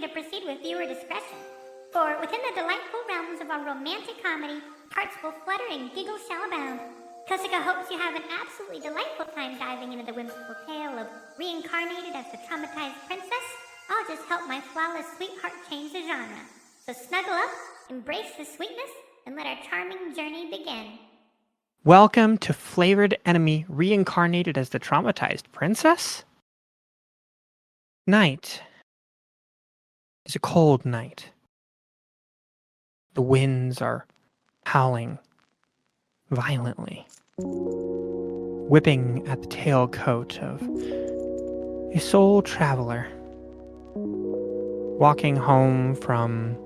to proceed with viewer discretion. For within the delightful realms of our romantic comedy, hearts will flutter and giggles shall abound. Kosaka hopes you have an absolutely delightful time diving into the whimsical tale of Reincarnated as the Traumatized Princess. I'll just help my flawless sweetheart change the genre. So snuggle up, embrace the sweetness, and let our charming journey begin. Welcome to Flavored Enemy Reincarnated as the Traumatized Princess? Night is a cold night. The winds are howling violently, whipping at the tailcoat of a soul traveler walking home from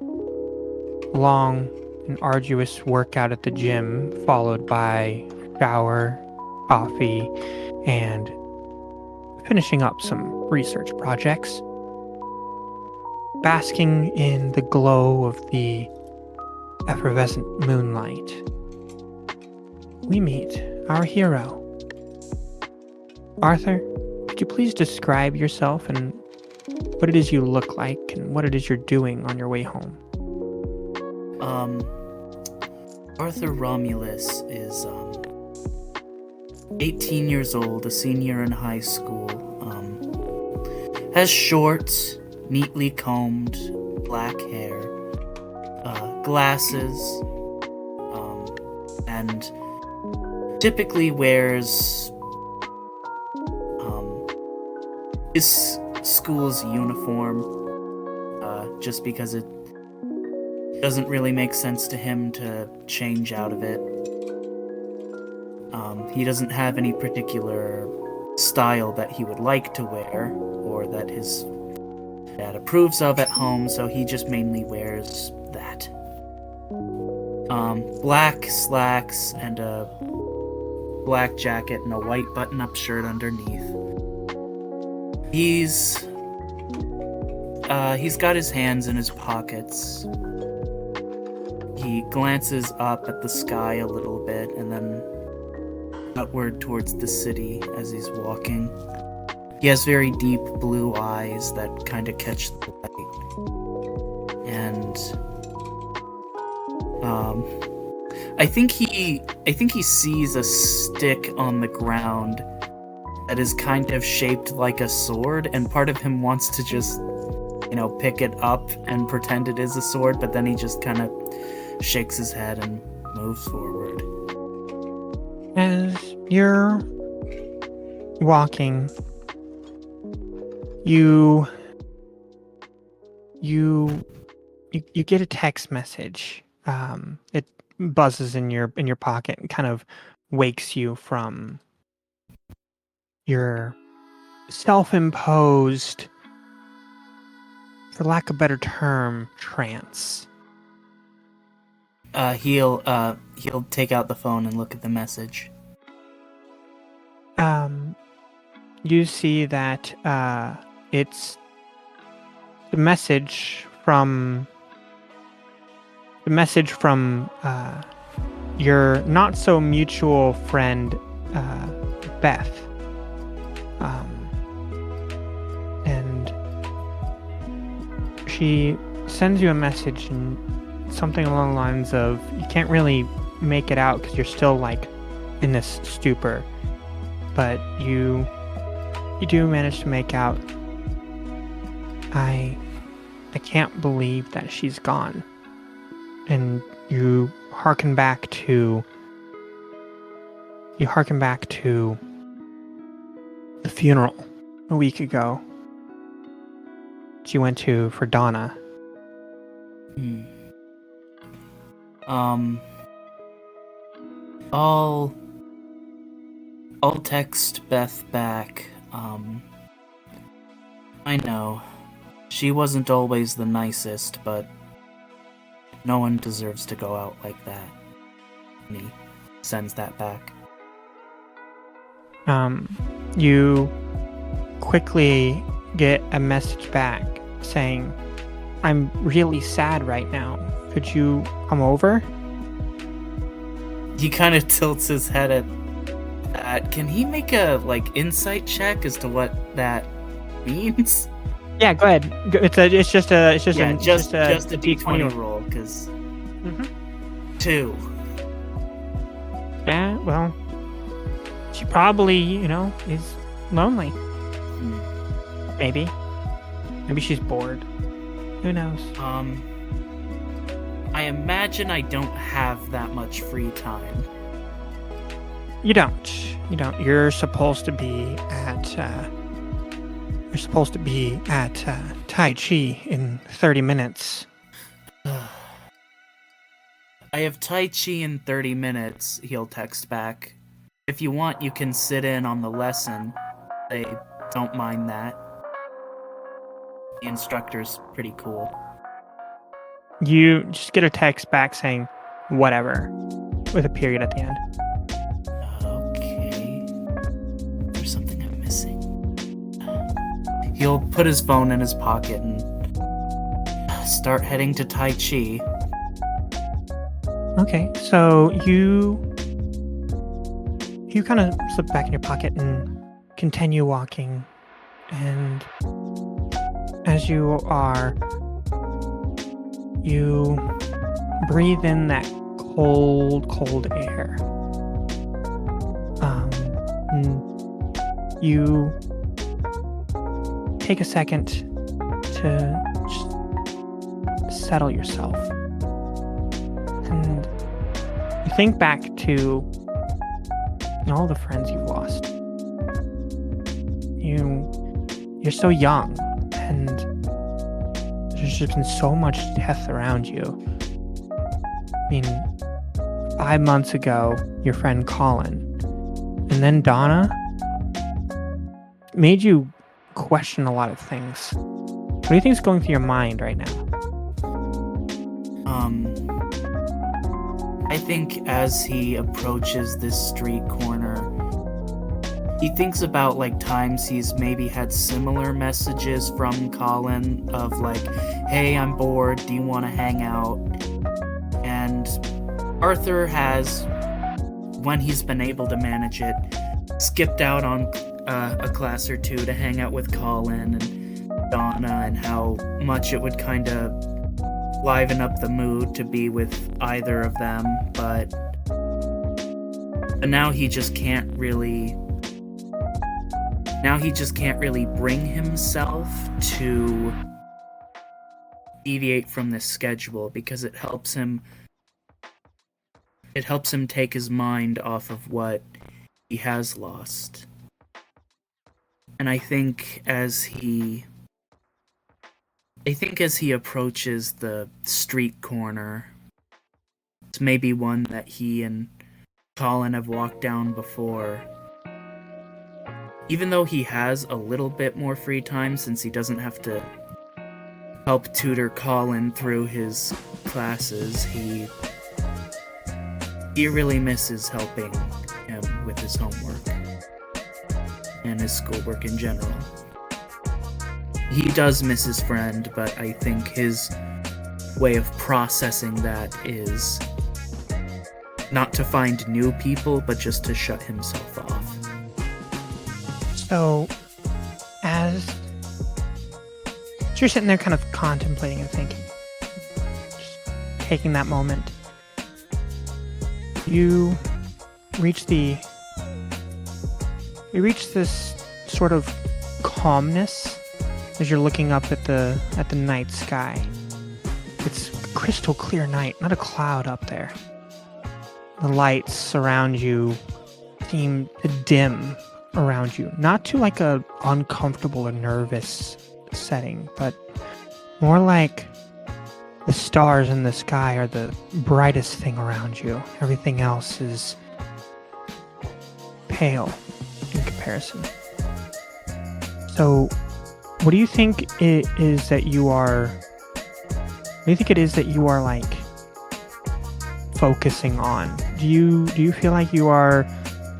a long and arduous workout at the gym, followed by shower, coffee, and finishing up some research projects. Basking in the glow of the effervescent moonlight, we meet our hero. Arthur, could you please describe yourself and what it is you look like and what it is you're doing on your way home? Arthur Romulus is 18 years old, a senior in high school, has short, neatly combed black hair, glasses, and typically wears his school's uniform, just because it doesn't really make sense to him to change out of it. He doesn't have any particular style that he would like to wear or that his dad approves of at home, so he just mainly wears that. Black slacks and a black jacket and a white button-up shirt underneath. He's got his hands in his pockets. He glances up at the sky a little bit and then upward towards the city as he's walking. He has very deep blue eyes that kind of catch the light. And I think he sees a stick on the ground that is kind of shaped like a sword, and part of him wants to just, pick it up and pretend it is a sword, but then he just kind of shakes his head and moves forward. As you're walking, you get a text message. It buzzes in your pocket and kind of wakes you from your self-imposed, for lack of a better term, trance. He'll take out the phone and look at the message. You see that it's the message from your not so mutual friend Beth, and she sends you a message and something along the lines of, you can't really make it out because you're still in this stupor, but you do manage to make out, I can't believe that she's gone. And you harken back to the funeral a week ago she went to for Donna. I'll text Beth back. I know, she wasn't always the nicest, but no one deserves to go out like that. And he sends that back. You quickly get a message back saying, I'm really sad right now. Could you come over? He kind of tilts his head at that. Can he make a, insight check as to what that means? Yeah, go ahead. It's just a D20 roll, because Mhm. 2. Yeah, well, she probably, is lonely. Maybe. Maybe she's bored. Who knows? I imagine I don't have that much free time. You don't. You're supposed to be at Tai Chi in 30 minutes. I have Tai Chi in 30 minutes, he'll text back. If you want, you can sit in on the lesson. They don't mind that. The instructor's pretty cool. You just get a text back saying, whatever, with a period at the end. Okay. There's something I'm missing. He'll put his phone in his pocket and start heading to Tai Chi. Okay, so you kind of slip back in your pocket and continue walking. And as you are, you breathe in that cold air. And you take a second to just settle yourself. And you think back to all the friends you've lost. You're so young, and there's just been so much death around you. I mean, 5 months ago, your friend Colin, and then Donna made you question a lot of things. What do you think is going through your mind right now? I think as he approaches this street corner, he thinks about times he's maybe had similar messages from Colin of hey, I'm bored, do you want to hang out? And Arthur has, when he's been able to manage it, skipped out on a class or two to hang out with Colin and Donna, and how much it would kind of liven up the mood to be with either of them, but now he just can't really bring himself to deviate from this schedule, because it helps him take his mind off of what he has lost. And I think as he approaches the street corner, it's maybe one that he and Colin have walked down before. Even though he has a little bit more free time, since he doesn't have to help tutor Colin through his classes, he really misses helping him with his homework and his schoolwork in general. He does miss his friend, but I think his way of processing that is not to find new people, but just to shut himself off. So, as you're sitting there kind of contemplating and thinking, just taking that moment, you reach this sort of calmness as you're looking up at the night sky. It's a crystal clear night, not a cloud up there. The lights around you seem to dim around you, not to a uncomfortable or nervous setting, but more like the stars in the sky are the brightest thing around you. Everything else is pale in comparison. So, what do you think it is that you are focusing on? Do you feel like you are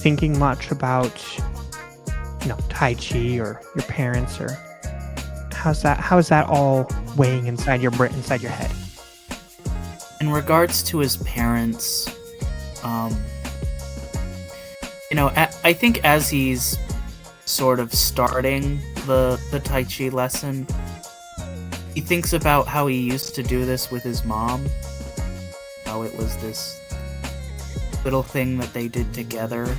thinking much about Tai Chi or your parents, or how is that all weighing inside your head? In regards to his parents, I think as he's sort of starting the Tai Chi lesson, He thinks about how he used to do this with his mom. How it was this little thing that they did together,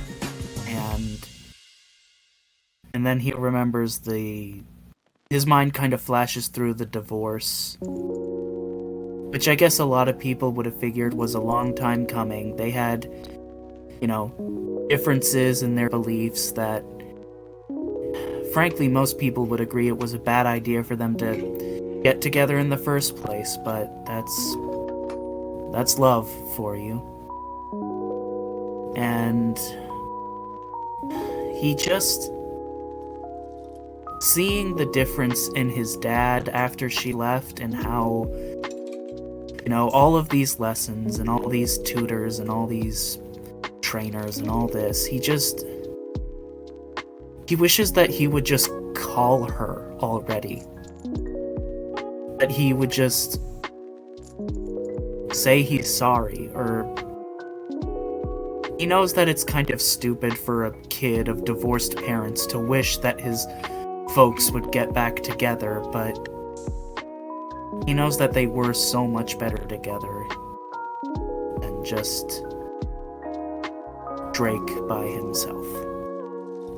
and then he remembers his mind kind of flashes through the divorce, which I guess a lot of people would have figured was a long time coming. They had, differences in their beliefs that, frankly, most people would agree it was a bad idea for them to get together in the first place, but that's love for you. And he just... seeing the difference in his dad after she left and how, all of these lessons and all these tutors and all these trainers and all this, he wishes that he would just call her already. That he would just say he's sorry, or... He knows that it's kind of stupid for a kid of divorced parents to wish that his folks would get back together, but he knows that they were so much better together than just Drake by himself.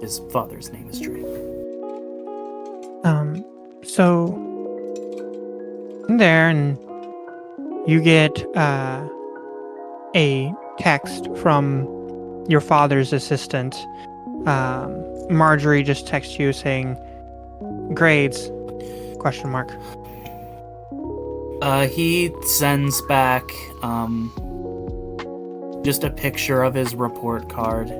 His father's name is Drake. So there, and you get a text from your father's assistant. Marjorie just texts you saying, "Grades?" ? He sends back just a picture of his report card,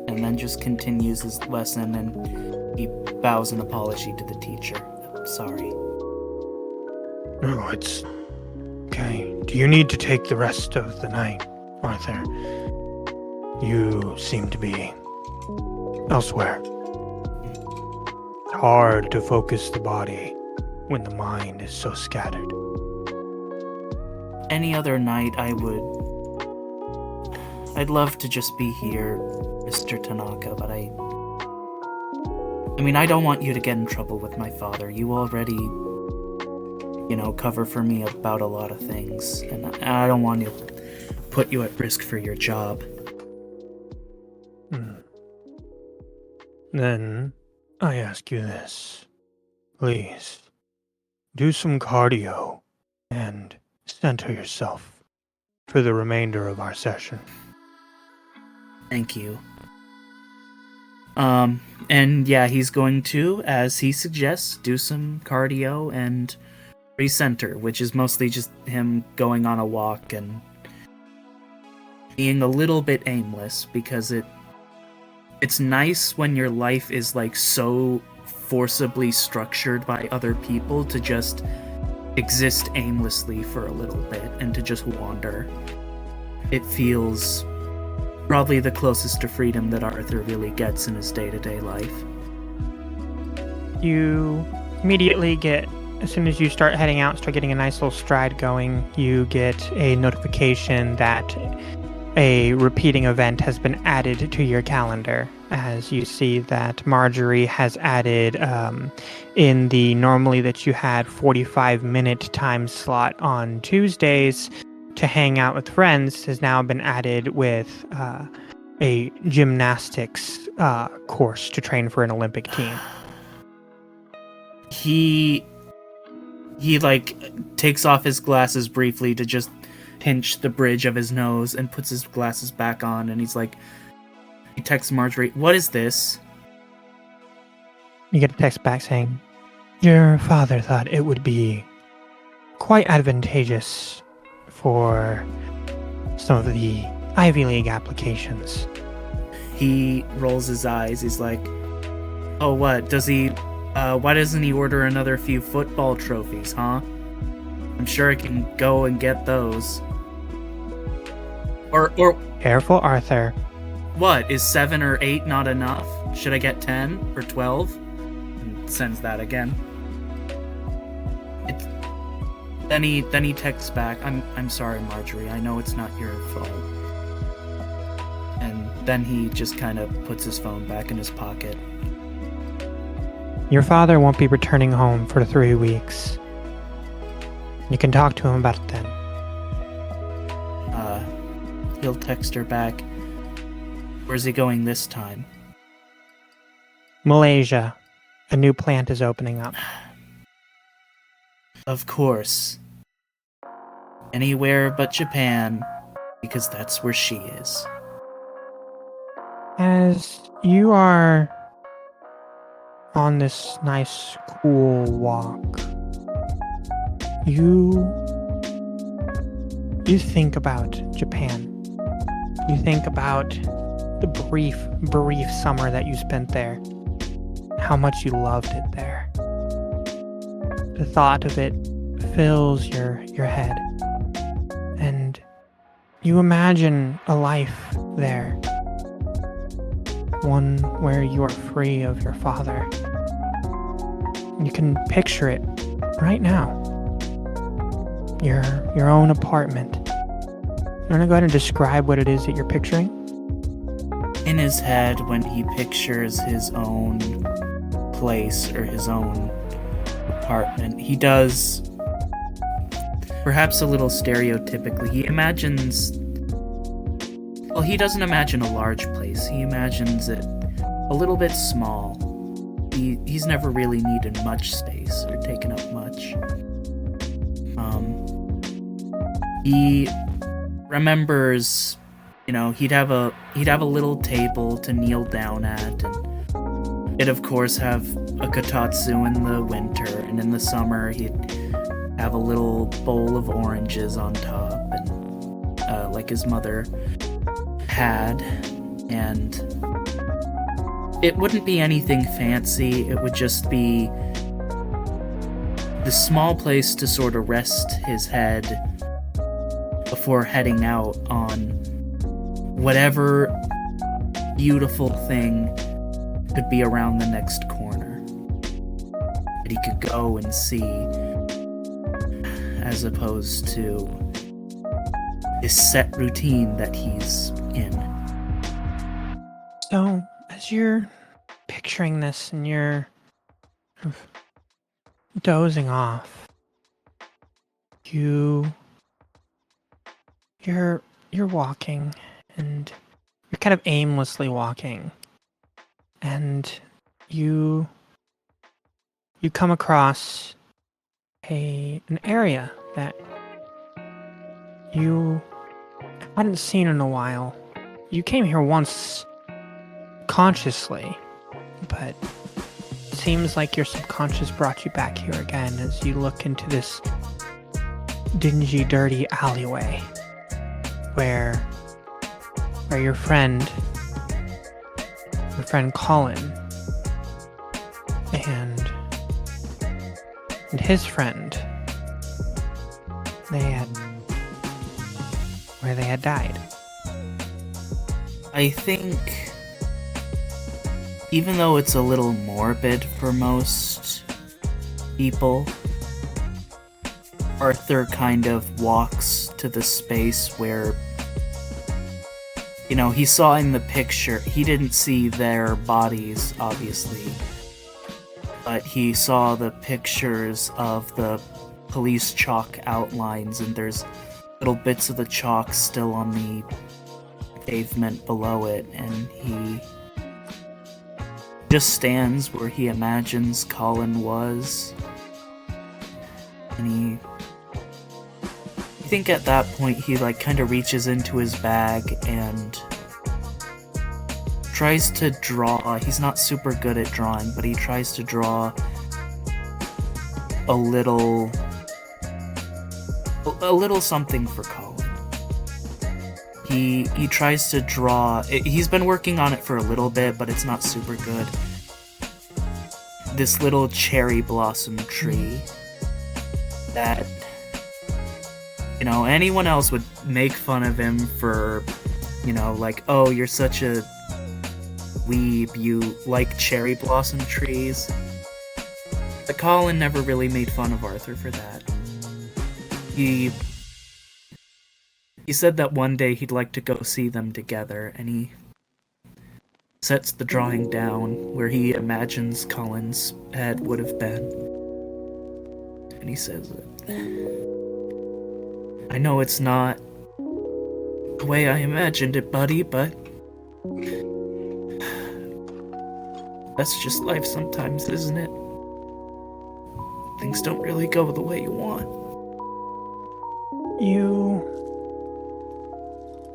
and then just continues his lesson, and he bows an apology to the teacher. Sorry. Oh, it's okay. Do you need to take the rest of the night, Arthur? You seem to be elsewhere. It's hard to focus the body when the mind is so scattered. Any other night I'd love to just be here, Mr. Tanaka, but I don't want you to get in trouble with my father. You already, cover for me about a lot of things, and I don't want to put you at risk for your job. Then I ask you this. Please, do some cardio and center yourself for the remainder of our session. Thank you. And yeah, he's going to, as he suggests, do some cardio and recenter, which is mostly just him going on a walk and being a little bit aimless, because it's nice when your life is so forcibly structured by other people to just exist aimlessly for a little bit and to just wander. It feels probably the closest to freedom that Arthur really gets in his day-to-day life. You immediately get, as soon as you start heading out, start getting a nice little stride going, you get a notification that a repeating event has been added to your calendar, as you see that Marjorie has added in the normally that you had 45-minute time slot on Tuesdays to hang out with friends has now been added with a gymnastics course to train for an Olympic team. He takes off his glasses briefly to just pinch the bridge of his nose and puts his glasses back on, and he texts Marjorie, "What is this?" You get a text back saying, "Your father thought it would be quite advantageous for some of the Ivy League applications." He rolls his eyes. He's like, "Oh, what? Does he, why doesn't he order another few football trophies, huh? I'm sure I can go and get those." Or Careful, Arthur. what? Is 7 or 8 not enough? Should I get 10 or 12? And sends that again. Then he texts back, I'm sorry, Marjorie. I know it's not your fault." And then he just kind of puts his phone back in his pocket. Your father won't be returning home for 3 weeks. You can talk to him about it then. He'll text her back. Where's he going this time? Malaysia. A new plant is opening up. Of course. Anywhere but Japan, because that's where she is. As you are on this nice, cool walk, you think about Japan. You think about the brief summer that you spent there. How much you loved it there. The thought of it fills your head. And you imagine a life there. One where you are free of your father. You can picture it right now. Your own apartment. You want to go ahead and describe what it is that you're picturing? In his head, when he pictures his own place or his own apartment, he does, perhaps a little stereotypically, he imagines, well, he doesn't imagine a large place. He imagines it a little bit small. He's never really needed much space or taken up much. He remembers, he'd have a little table to kneel down at, and it'd of course have a kotatsu in the winter, and in the summer he'd have a little bowl of oranges on top, and like his mother had, and it wouldn't be anything fancy. It would just be the small place to sort of rest his head before heading out on whatever beautiful thing could be around the next corner that he could go and see, as opposed to this set routine that he's in. So, as you're picturing this and you're dozing off, you're walking, and you're kind of aimlessly walking, and you come across an area that you hadn't seen in a while. You came here once consciously, but it seems like your subconscious brought you back here again as you look into this dingy, dirty alleyway where your friend Colin and his friend they had died. I think, even though it's a little morbid for most people, Arthur kind of walks to the space where, he saw in the picture, he didn't see their bodies, obviously, but he saw the pictures of the police chalk outlines, and there's little bits of the chalk still on the pavement below it, and he just stands where he imagines Colin was, and I think at that point he kind of reaches into his bag and tries to draw. He's not super good at drawing, but he tries to draw a little something for Colin. He tries to draw. He's been working on it for a little bit, but it's not super good. This little cherry blossom tree that, anyone else would make fun of him for, oh, you're such a weeb, you like cherry blossom trees. But Colin never really made fun of Arthur for that. He said that one day he'd like to go see them together, and he sets the drawing down where he imagines Colin's head would have been. And he says it. I know it's not the way I imagined it, buddy, but that's just life sometimes, isn't it? Things don't really go the way you want.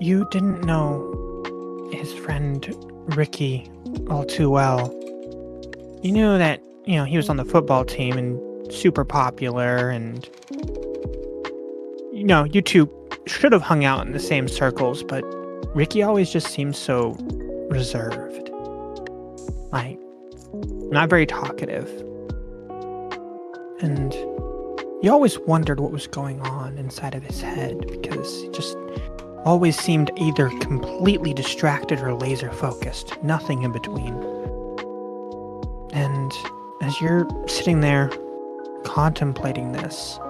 You didn't know his friend Ricky all too well. You knew that, he was on the football team and super popular, and you two should have hung out in the same circles, but Ricky always just seemed so reserved. Like, not very talkative. And you always wondered what was going on inside of his head, because he just always seemed either completely distracted or laser focused, nothing in between. And as you're sitting there contemplating this,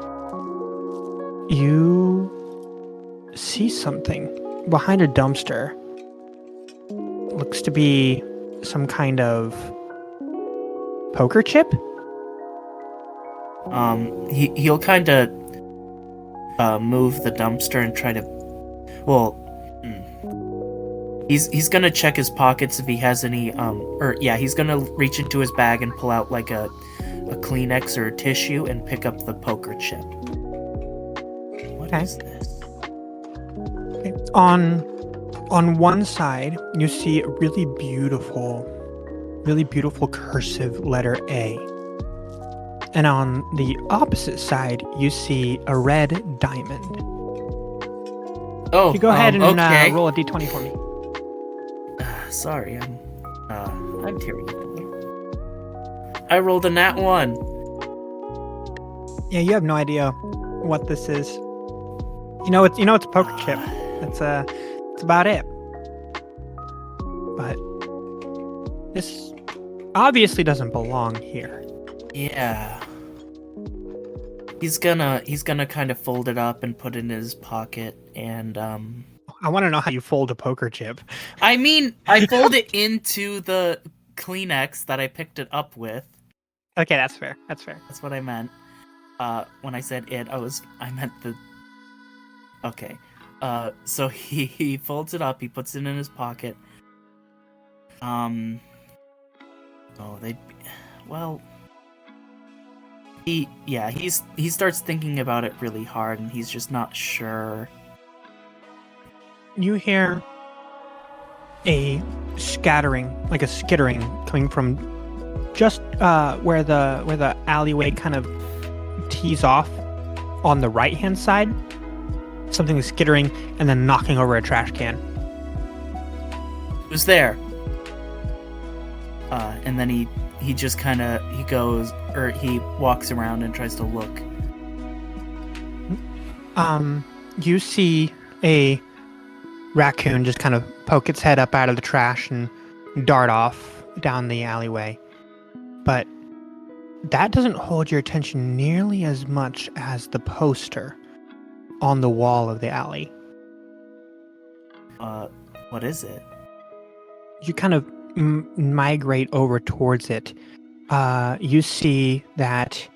you see something behind a dumpster. Looks to be some kind of poker chip. He'll kind of move the dumpster and try to. Well, he's gonna check his pockets if he has any. He's gonna reach into his bag and pull out like a Kleenex or a tissue and pick up the poker chip. What is this? Okay. On one side, you see a really beautiful cursive letter A. And on the opposite side, you see a red diamond. Oh, you go ahead and okay. Roll a d20 for me. Sorry, I'm terrible. I rolled a nat 1. Yeah, you have no idea what this is. It's a poker chip. That's about it. But this obviously doesn't belong here. Yeah. He's gonna kind of fold it up and put it in his pocket, and I want to know how you fold a poker chip. I mean, I fold it into the Kleenex that I picked it up with. Okay, that's fair. That's what I meant. When I said it, I meant the. Okay. So he folds it up. He puts it in his pocket. He starts thinking about it really hard, and he's just not sure. You hear a skittering coming from just where the alleyway kind of tees off on the right-hand side. Something is skittering and then knocking over a trash can. Who's there? And then he just kind of he walks around and tries to look. You see a raccoon just kind of poke its head up out of the trash and dart off down the alleyway. But that doesn't hold your attention nearly as much as the poster on the wall of the alley. What is it? You kind of migrate over towards it. You see that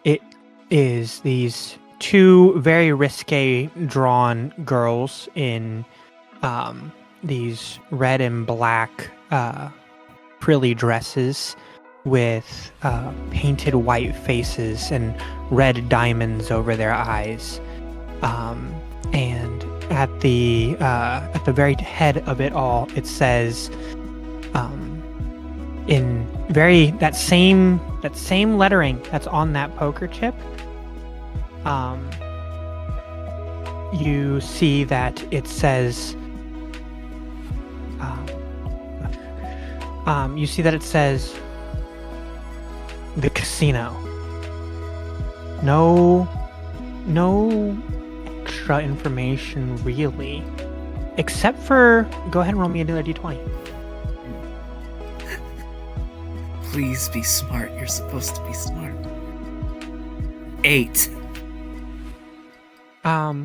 it is these two very risque drawn girls in these red and black frilly dresses with painted white faces and red diamonds over their eyes. And at the very head of it all, it says, in that same lettering that's on that poker chip. You see that it says. You see that it says the casino. No extra information really, except for go ahead and roll me another d20. Please be smart. You're supposed to be smart. 8.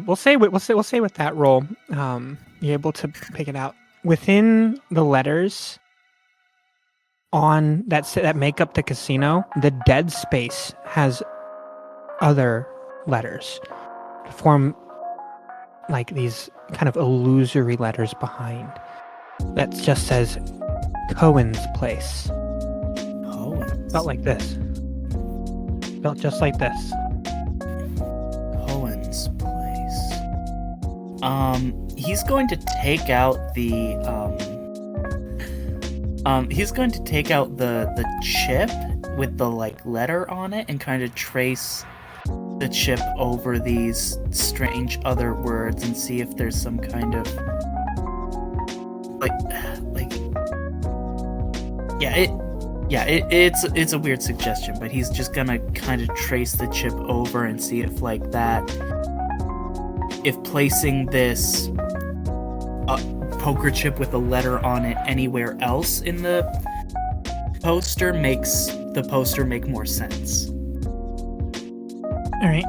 We'll say with that roll, you're able to pick it out within the letters on that make up the casino. The dead space has other letters to form like these kind of illusory letters behind that just says Cohen's place. Cohen's. Spelled like this. Spelled just like this. Cohen's place. He's going to take out the the chip with the like letter on it and kind of trace the chip over these strange other words and see if there's some kind of it's a weird suggestion, but he's just gonna kind of trace the chip over and see if like that, if placing this poker chip with a letter on it anywhere else in the poster makes the poster make more sense. All right.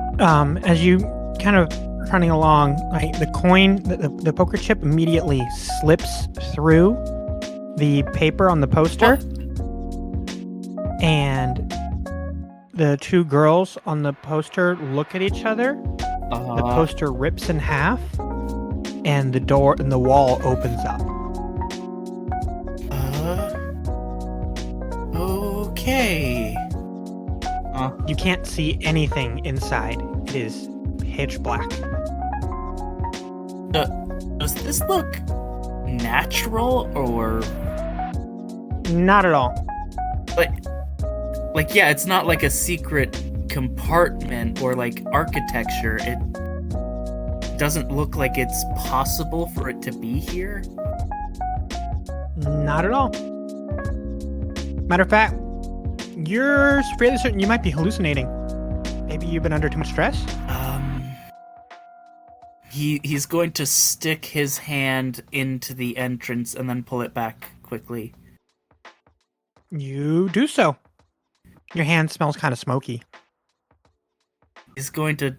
As you kind of running along, like the coin, the poker chip immediately slips through the paper on the poster, and the two girls on the poster look at each other. The poster rips in half, and the door and the wall opens up. Okay. You can't see anything inside. It is pitch black. Does this look natural or Not at all. yeah, it's not like a secret compartment or like architecture. It doesn't look like it's possible for it to be here. Not at all. Matter of fact, you're fairly certain you might be hallucinating. Maybe you've been under too much stress? He's going to stick his hand into the entrance and then pull it back quickly. You do so. Your hand smells kind of smoky. He's going to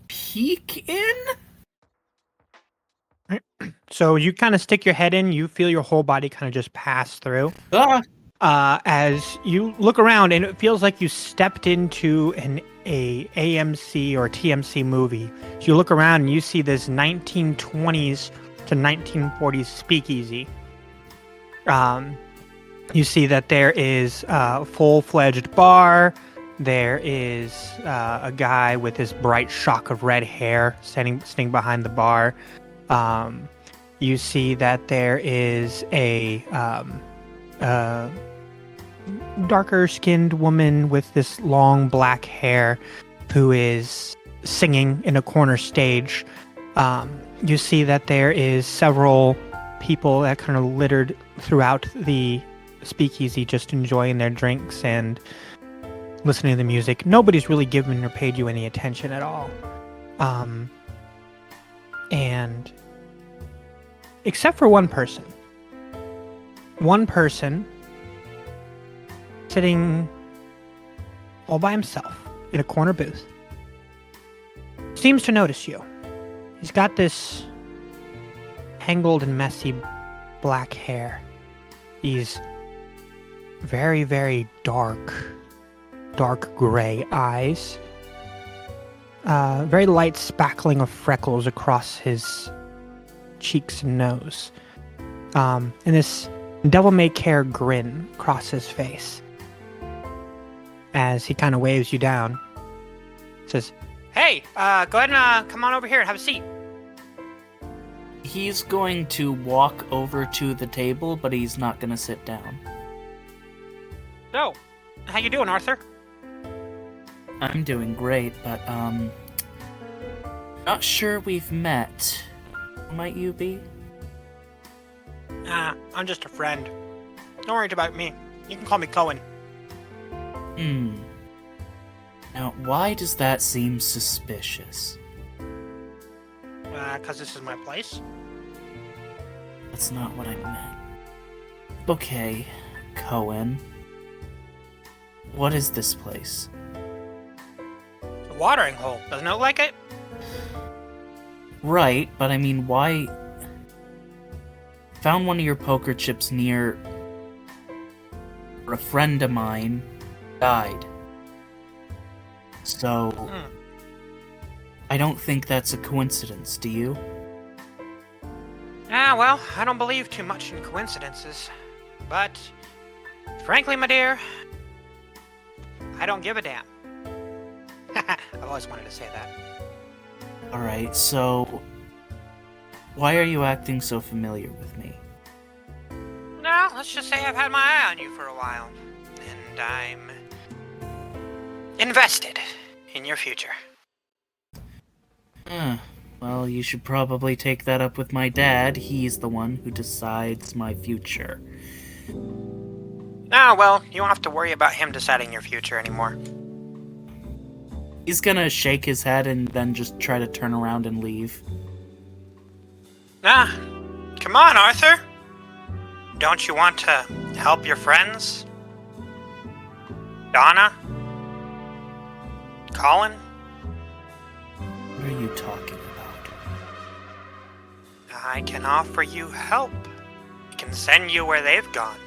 peek in? So you kind of stick your head in, you feel your whole body kind of just pass through. As you look around, and it feels like you stepped into a AMC or TMC movie. So you look around and you see this 1920s to 1940s speakeasy. You see that there is a full-fledged bar. There is a guy with his bright shock of red hair sitting behind the bar. You see that there is a darker-skinned woman with this long black hair who is singing in a corner stage. You see that there is several people that kind of littered throughout the speakeasy just enjoying their drinks and listening to the music. Nobody's really given or paid you any attention at all. And except for one person. One person sitting all by himself in a corner booth seems to notice you. He's got this tangled and messy black hair. These very, very dark gray eyes. Very light spackling of freckles across his cheeks and nose. And this devil-may-care grin across his face. As he kind of waves you down. Says, "Hey, go ahead and come on over here and have a seat." He's going to walk over to the table, but he's not going to sit down. So, how you doing, Arthur? I'm doing great, but, not sure we've met. Might you be? I'm just a friend. Don't worry about me. You can call me Cohen. Now, why does that seem suspicious? 'Cause this is my place. That's not what I meant. Okay, Cohen. What is this place? A watering hole. Doesn't it look like it? Right, but I mean, why... Found one of your poker chips near... where a friend of mine died. So... I don't think that's a coincidence, do you? Well, I don't believe too much in coincidences. But, frankly, my dear, I don't give a damn. I've always wanted to say that. Alright, so... why are you acting so familiar with me? No, let's just say I've had my eye on you for a while. And I'm... invested in your future. Well, you should probably take that up with my dad. He's the one who decides my future. Well, you don't have to worry about him deciding your future anymore. He's gonna shake his head and then just try to turn around and leave. Come on, Arthur. Don't you want to help your friends? Donna? Colin? What are you talking about? I can offer you help. I can send you where they've gone.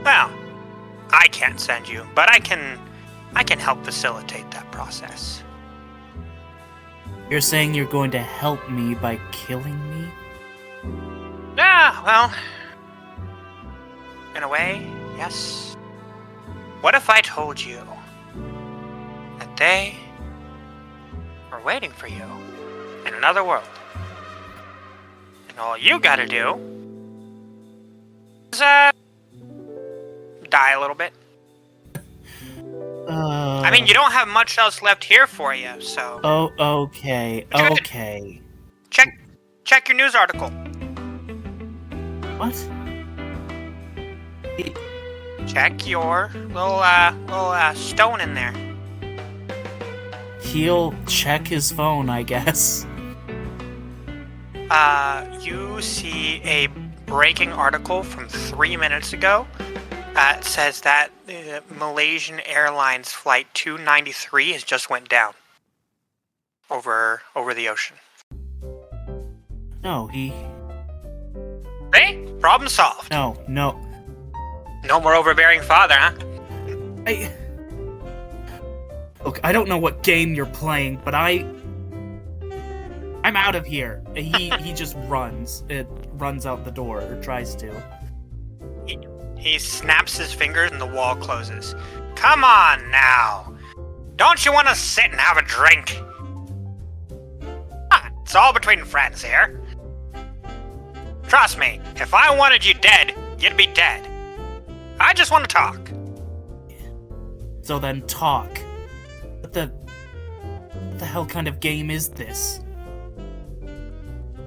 Well, I can't send you, but I can help facilitate that process. You're saying you're going to help me by killing me? Well, in a way, yes. What if I told you that they are waiting for you in another world? And all you gotta do is, die a little bit. I mean, you don't have much else left here for you, so... Oh, okay, okay. Check your news article. What? Check your little stone in there. He'll check his phone, I guess. You see a breaking article from 3 minutes ago. It says that Malaysian Airlines Flight 293 has just went down. Over the ocean. No, See? Problem solved. No. No more overbearing father, huh? Look, I don't know what game you're playing, but I'm out of here. He just runs. It runs out the door, or tries to. He snaps his fingers and the wall closes. Come on now. Don't you want to sit and have a drink? It's all between friends here. Trust me, if I wanted you dead, you'd be dead. I just want to talk. So then talk. What the hell kind of game is this?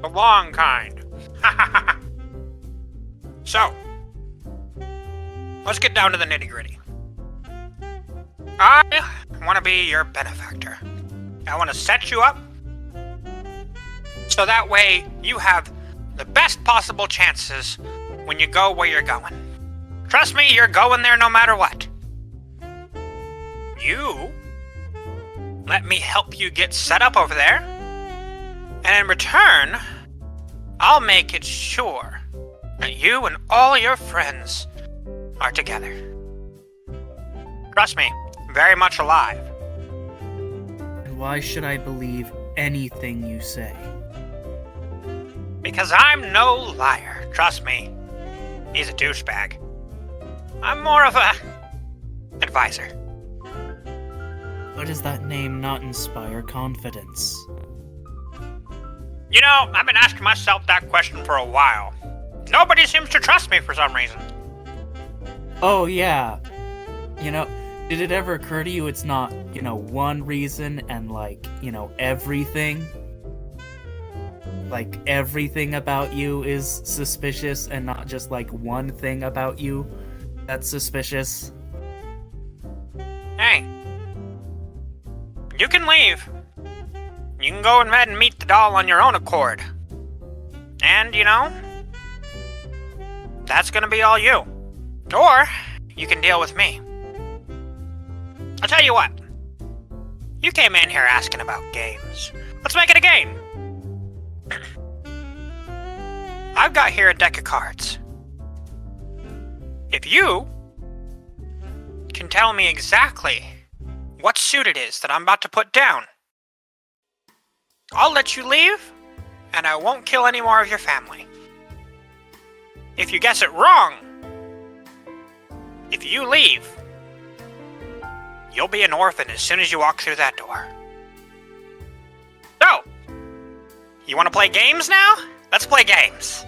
The long kind. So, let's get down to the nitty-gritty. I want to be your benefactor. I want to set you up so that way you have the best possible chances when you go where you're going. Trust me, you're going there no matter what. You let me help you get set up over there, and in return, I'll make it sure that you and all your friends are together. Trust me, very much alive. And why should I believe anything you say? Because I'm no liar, trust me. He's a douchebag. I'm more of a advisor. Why does that name not inspire confidence? You know, I've been asking myself that question for a while. Nobody seems to trust me for some reason. Oh, yeah. You know, did it ever occur to you it's not, one reason and, everything? Like, everything about you is suspicious and not just, one thing about you that's suspicious? Hey. You can leave. You can go ahead and meet the doll on your own accord. And, that's gonna be all you. Or, you can deal with me. I'll tell you what. You came in here asking about games. Let's make it a game. I've got here a deck of cards. If you can tell me exactly what suit it is that I'm about to put down, I'll let you leave, and I won't kill any more of your family. If you guess it wrong, if you leave, you'll be an orphan as soon as you walk through that door. So, you want to play games now? Let's play games.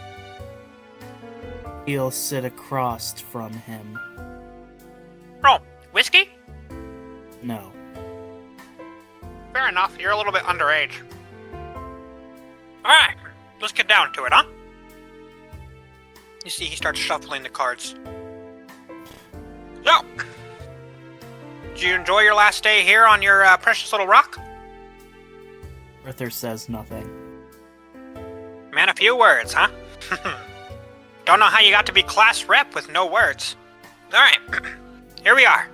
He'll sit across from him. Oh, whiskey? No. Fair enough, you're a little bit underage. Alright, let's get down to it, huh? You see, he starts shuffling the cards. So, did you enjoy your last day here on your precious little rock? Arthur says nothing. Man, a few words, huh? Don't know how you got to be class rep with no words. Alright, here we are.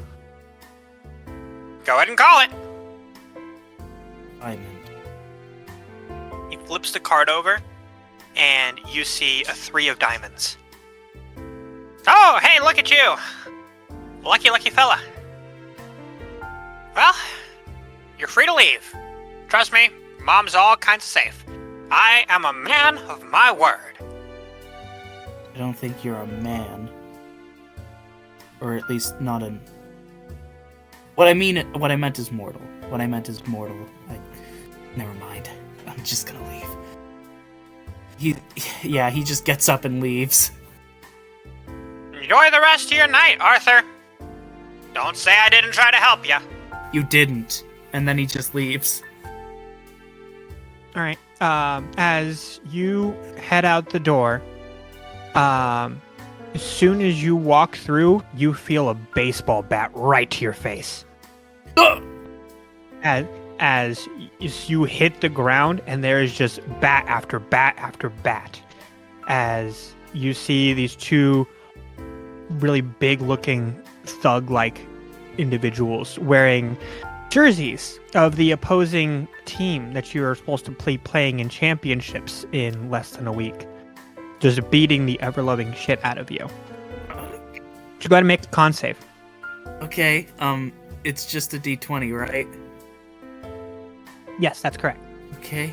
Go ahead and call it. Diamond. He flips the card over, and you see a 3 of diamonds. Oh, hey, look at you! Lucky, lucky fella. Well, you're free to leave. Trust me, Mom's all kinds of safe. I am a man of my word. I don't think you're a man. Or at least not an... What I meant is mortal. Never mind. I'm just gonna leave. He just gets up and leaves. Enjoy the rest of your night, Arthur. Don't say I didn't try to help you. You didn't. And then he just leaves. All right. As you head out the door, as soon as you walk through, you feel a baseball bat right to your face. As you hit the ground, and there is just bat after bat after bat. As you see these 2 really big-looking thug-like individuals wearing jerseys of the opposing team that you are supposed to be playing in championships in less than a week. Just beating the ever-loving shit out of you. You go ahead and make a con save. Okay, it's just a D20, right? Yes, that's correct. Okay.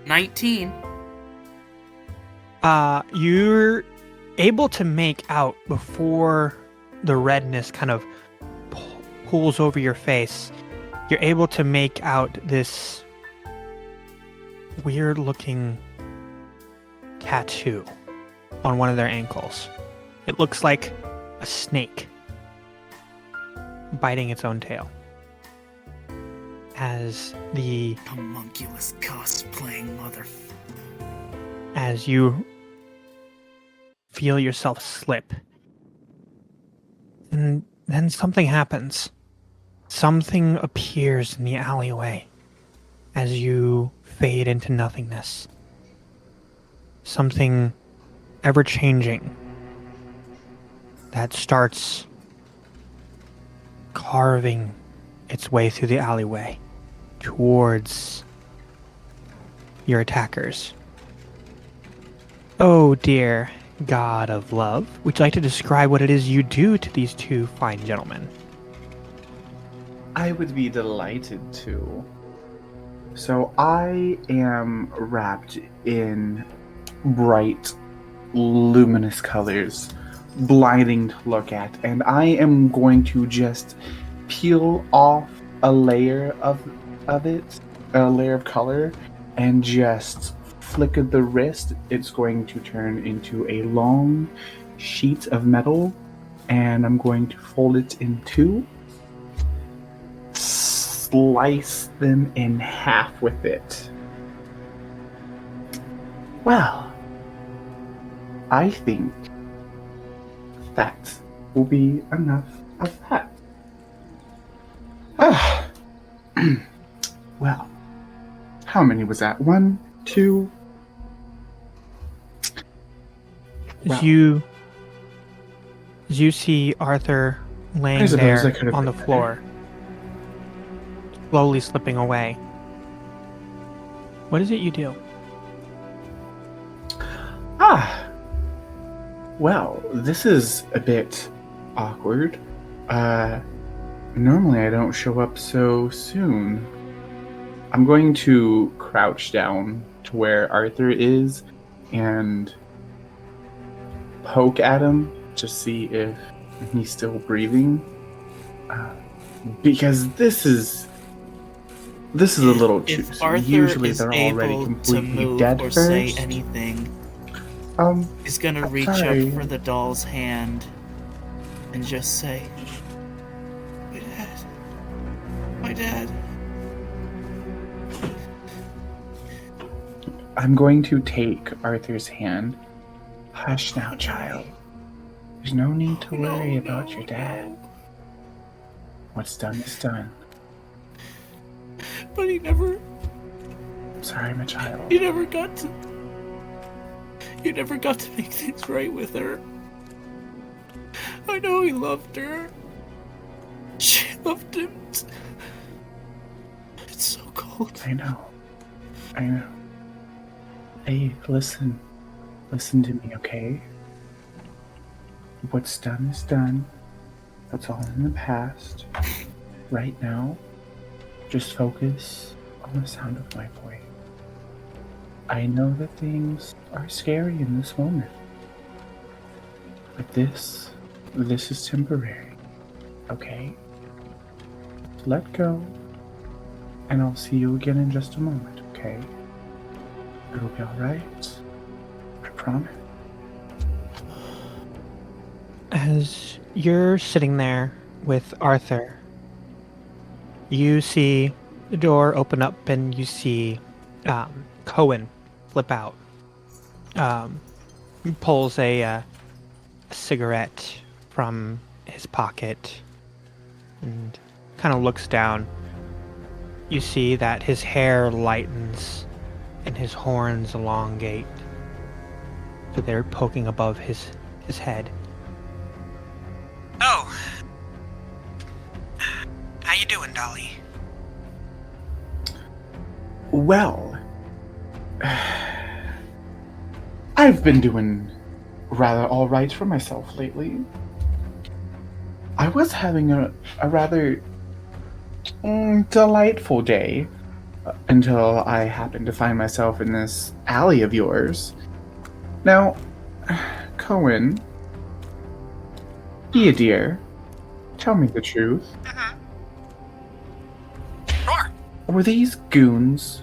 19. You're able to make out before the redness kind of pulls over your face. You're able to make out this weird-looking tattoo on one of their ankles. It looks like a snake biting its own tail. As the Homunculus cosplaying as you feel yourself slip, and then something happens. Something appears in the alleyway as you fade into nothingness. Something ever-changing that starts carving its way through the alleyway towards your attackers. Oh dear god of love, would you like to describe what it is you do to these 2 fine gentlemen? I would be delighted to. So I am wrapped in bright, luminous colors, blinding to look at, and I am going to just peel off a layer of it, a layer of color, and just flick of the wrist. It's going to turn into a long sheet of metal, and I'm going to fold it in 2, slice them in half with it. Well, I think that will be enough of that. Well, how many was that? 1, 2. As you see Arthur laying there on the floor, slowly slipping away. What is it you do? Well, this is a bit awkward. Normally I don't show up so soon. I'm going to crouch down to where Arthur is and poke at him to see if he's still breathing. Because this is a little too If soon. Arthur Usually is they're already able to completely move dead or first. say anything, he's gonna reach sorry. up for the doll's hand and just say, "My dad. My dad." I'm going to take Arthur's hand. Hush now, child. There's no need to worry about your dad. What's done is done. But he never Sorry, my child. You never got to make things right with her. I know he loved her. She loved him. It's so cold. I know. Hey, listen. Listen to me, okay? What's done is done. That's all in the past. Right now, just focus on the sound of my voice. I know that things are scary in this moment. But this is temporary. Okay? Let go. And I'll see you again in just a moment, okay? It'll be alright. I promise. As you're sitting there with Arthur, you see the door open up and you see Cohen flip out. He pulls a cigarette from his pocket and kind of looks down. You see that his hair lightens and his horns elongate. So they're poking above his head. Oh. How you doing, Dolly? Well, I've been doing rather alright for myself lately. I was having a rather delightful day until I happened to find myself in this alley of yours. Now, Cohen, be a dear. Tell me the truth. Sure. Were these goons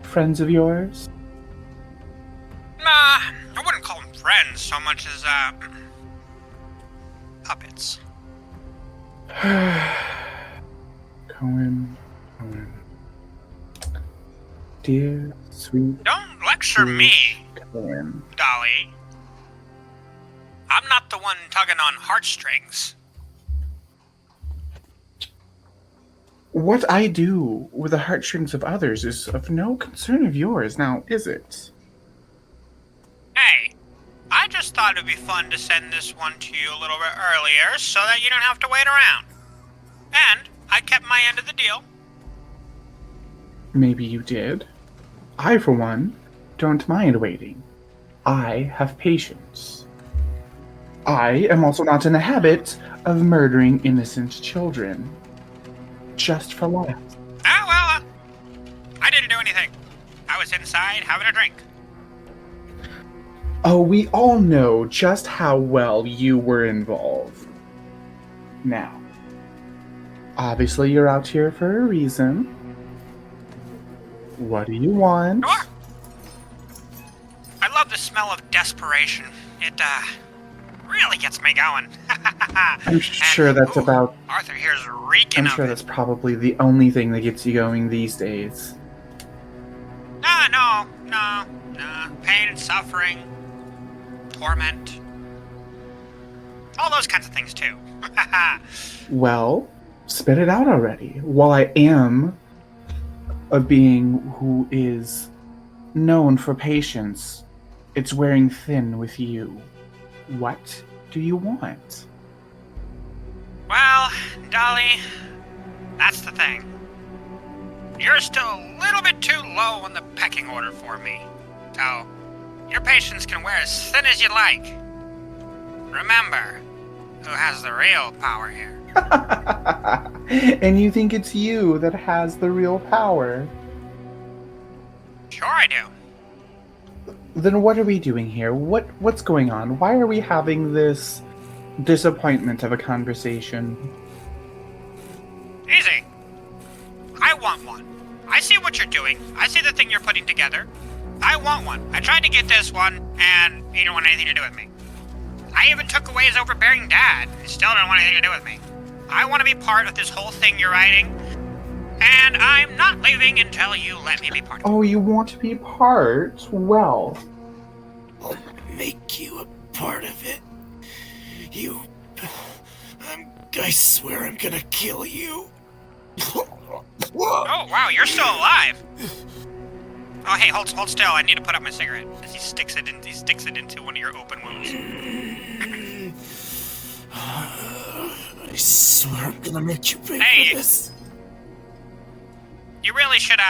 friends of yours? I wouldn't call them friends so much as, puppets. Cohen. Dear, sweet Don't lecture me, Cohen. Dolly. I'm not the one tugging on heartstrings. What I do with the heartstrings of others is of no concern of yours, now is it? Hey, I just thought it'd be fun to send this one to you a little bit earlier so that you don't have to wait around. And I kept my end of the deal. Maybe you did. I, for one, don't mind waiting. I have patience. I am also not in the habit of murdering innocent children. Just for laughs. Oh, well, I didn't do anything. I was inside having a drink. Oh, we all know just how well you were involved. Now, obviously you're out here for a reason. What do you want? Sure. I love the smell of desperation. It, really gets me going. I'm sure that's about... Arthur here's reeking I'm of sure it. that's probably the only thing that gets you going these days. No. Pain and suffering. Torment. All those kinds of things, too. Well, spit it out already. While I am a being who is known for patience, it's wearing thin with you. What do you want? Well, Dolly, that's the thing. You're still a little bit too low on the pecking order for me. So, your patience can wear as thin as you like. Remember, who has the real power here? And you think it's you that has the real power? Sure I do. Then what are we doing here? What's going on? Why are we having this disappointment of a conversation? Easy. I want one. I see what you're doing. I see the thing you're putting together. I want one. I tried to get this one, and you don't want anything to do with me. I even took away his overbearing dad, and he still don't want anything to do with me. I want to be part of this whole thing you're writing, and I'm not leaving until you let me be part of it. Oh, you want to be part? Well, I'll make you a part of it. I swear I'm gonna kill you. Oh, wow, you're still alive. Oh, hey, hold still. I need to put up my cigarette. As he sticks it into one of your open wounds. I swear I'm gonna make you pay Hey. for this. You really should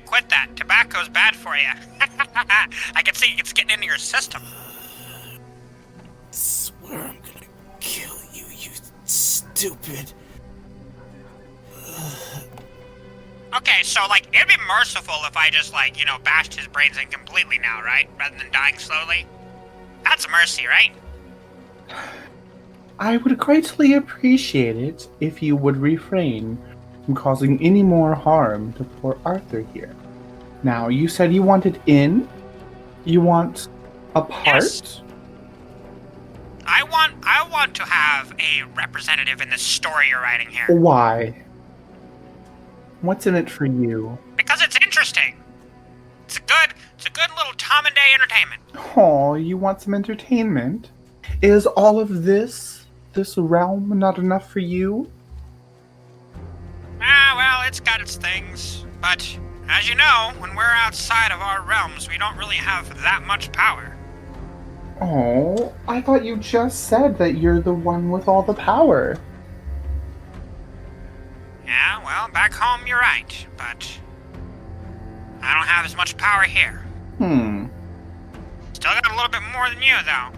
quit that. Tobacco's bad for you. I can see it's getting into your system. I swear I'm gonna kill you, you stupid. Okay, so, it'd be merciful if I just, bashed his brains in completely now, right? Rather than dying slowly? That's mercy, right? I would greatly appreciate it if you would refrain from causing any more harm to poor Arthur here. Now, you said you wanted in? You want a part? Yes. I want to have a representative in this story you're writing here. Why? What's in it for you? Because it's interesting. It's a good little Tom and Day entertainment. Oh, you want some entertainment? Is all of this realm not enough for you? Well, it's got its things. But, as you know, when we're outside of our realms, we don't really have that much power. Oh, I thought you just said that you're the one with all the power. Yeah, well, back home you're right, but I don't have as much power here. Still got a little bit more than you, though.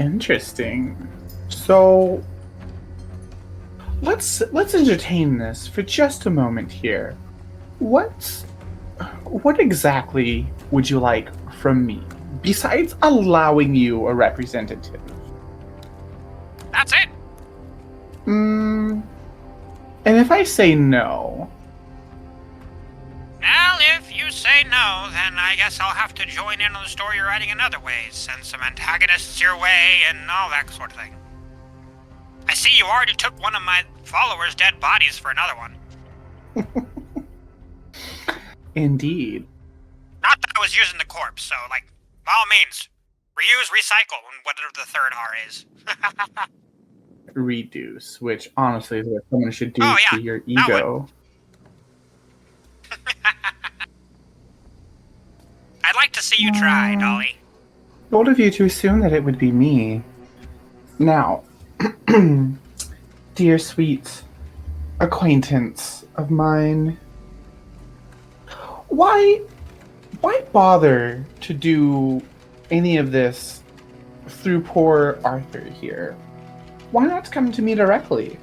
Interesting. So, let's entertain this for just a moment here. What exactly would you like from me, besides allowing you a representative? That's it. And if I say no? Well, if you say no, then I guess I'll have to join in on the story you're writing in other ways, send some antagonists your way, and all that sort of thing. I see you already took one of my followers' dead bodies for another one. Indeed. Not that I was using the corpse, so, by all means, reuse, recycle, and whatever the third R is. Reduce, which honestly is what someone should do Oh, yeah, to your that ego. I'd like to see you try, Dolly. Bold of you to assume that it would be me. Now, dear sweet acquaintance of mine, why bother to do any of this through poor Arthur here? Why not come to me directly?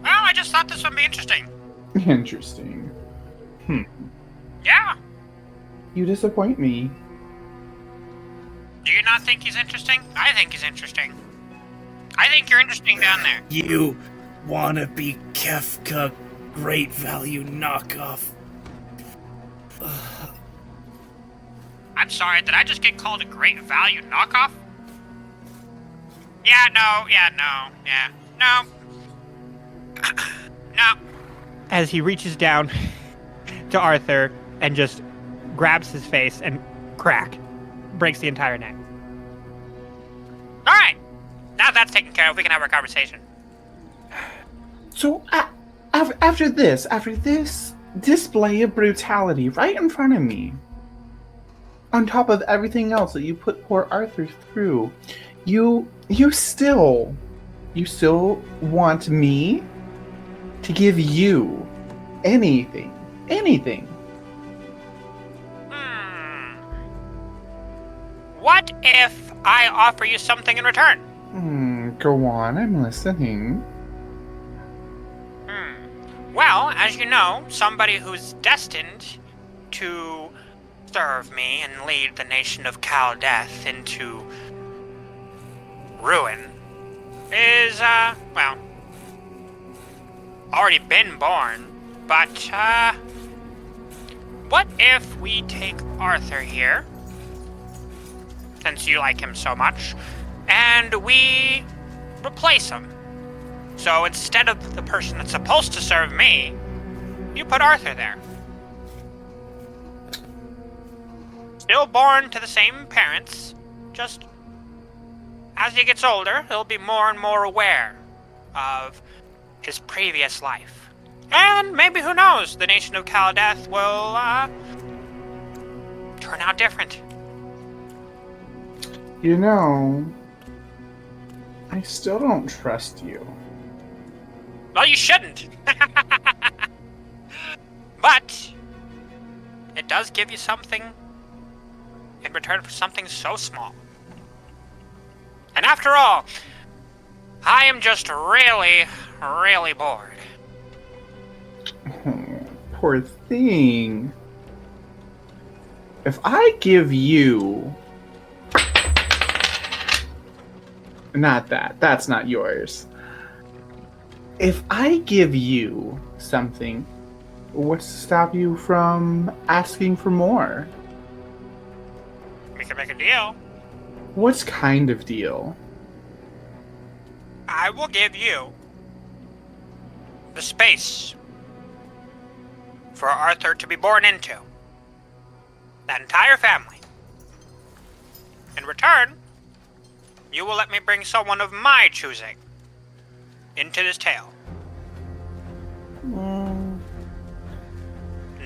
Well, I just thought this would be interesting. Interesting. Yeah. You disappoint me. Do you not think he's interesting? I think he's interesting. I think you're interesting down there. You wanna be Kefka great value knockoff. I'm sorry, did I just get called a great value knockoff? Yeah, no. No. As he reaches down to Arthur and just grabs his face and crack, breaks the entire neck. Alright. Now that's taken care of, we can have our conversation. So, after this display of brutality right in front of me, on top of everything else that you put poor Arthur through, you still want me to give you anything. What if I offer you something in return? Go on, I'm listening. Well, as you know, somebody who's destined to serve me and lead the nation of Kaldeth into ruin is, well, already been born. But, what if we take Arthur here, since you like him so much, and we replace him? So instead of the person that's supposed to serve me, you put Arthur there. Still born to the same parents, just as he gets older, he'll be more and more aware of his previous life. And maybe, who knows, the nation of Kaldeth will, turn out different. You know, I still don't trust you. Well, you shouldn't. But it does give you something in return for something so small. And after all, I am just really, really bored. Oh, poor thing. If I give you... Not that. That's not yours. If I give you something, what's to stop you from asking for more? We can make a deal. What kind of deal? I will give you the space for Arthur to be born into. That entire family. In return, you will let me bring someone of my choosing into this tale. Mm,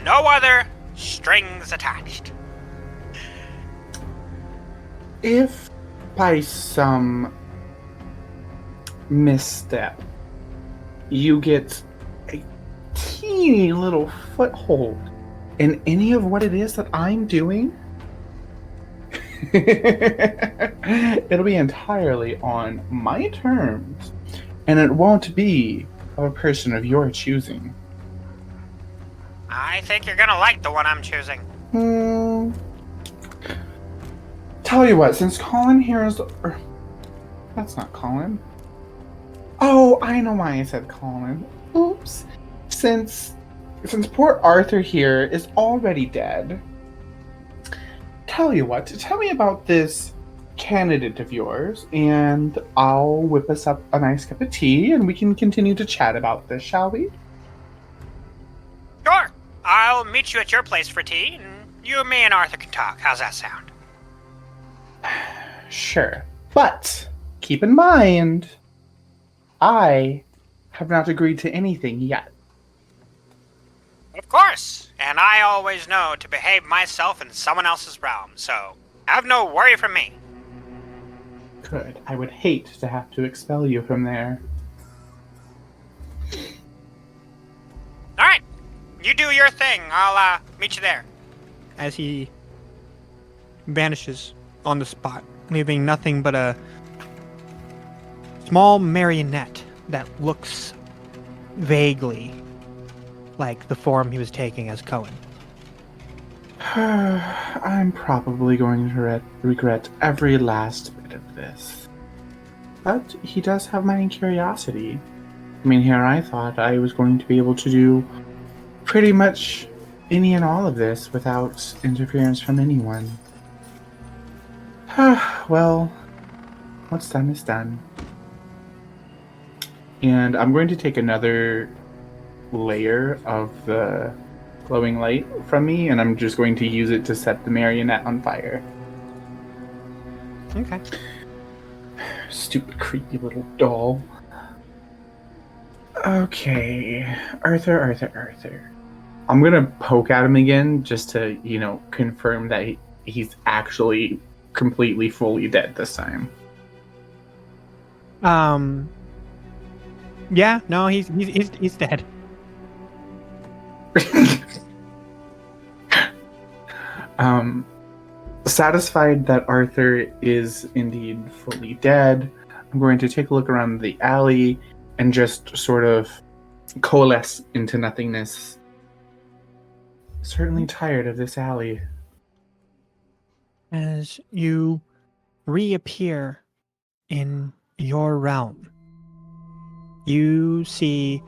No other strings attached. if by some misstep you get a teeny little foothold in any of what it is that I'm doing, it'll be entirely on my terms, and it won't be of a person of your choosing. I think you're gonna like the one I'm choosing. Tell you what, since Colin here is... that's not Colin. Oh, I know why I said Colin. Oops. Since poor Arthur here is already dead, tell you what, tell me about this candidate of yours, and I'll whip us up a nice cup of tea, and we can continue to chat about this, shall we? Sure. I'll meet you at your place for tea, and you, me, and Arthur can talk. How's that sound? Sure. But keep in mind, I have not agreed to anything yet. Of course. And I always know to behave myself in someone else's realm, so have no worry from me. Good. I would hate to have to expel you from there. Alright. You do your thing. I'll, meet you there. As he vanishes on the spot, leaving nothing but a small marionette that looks vaguely like the form he was taking as Cohen. I'm probably going to regret every last bit of this. But he does have my curiosity. I mean, here I thought I was going to be able to do pretty much any and all of this without interference from anyone. Well, what's done is done. And I'm going to take another layer of the glowing light from me, and I'm just going to use it to set the marionette on fire. Okay. Stupid, creepy little doll. Okay, Arthur. I'm gonna poke at him again just to, confirm that he's actually completely, fully dead this time. Yeah, no, he's dead. Satisfied that Arthur is indeed fully dead, I'm I'm going to take a look around the alley and just sort of coalesce into nothingness. Certainly tired of this alley. As you reappear in your realm, you see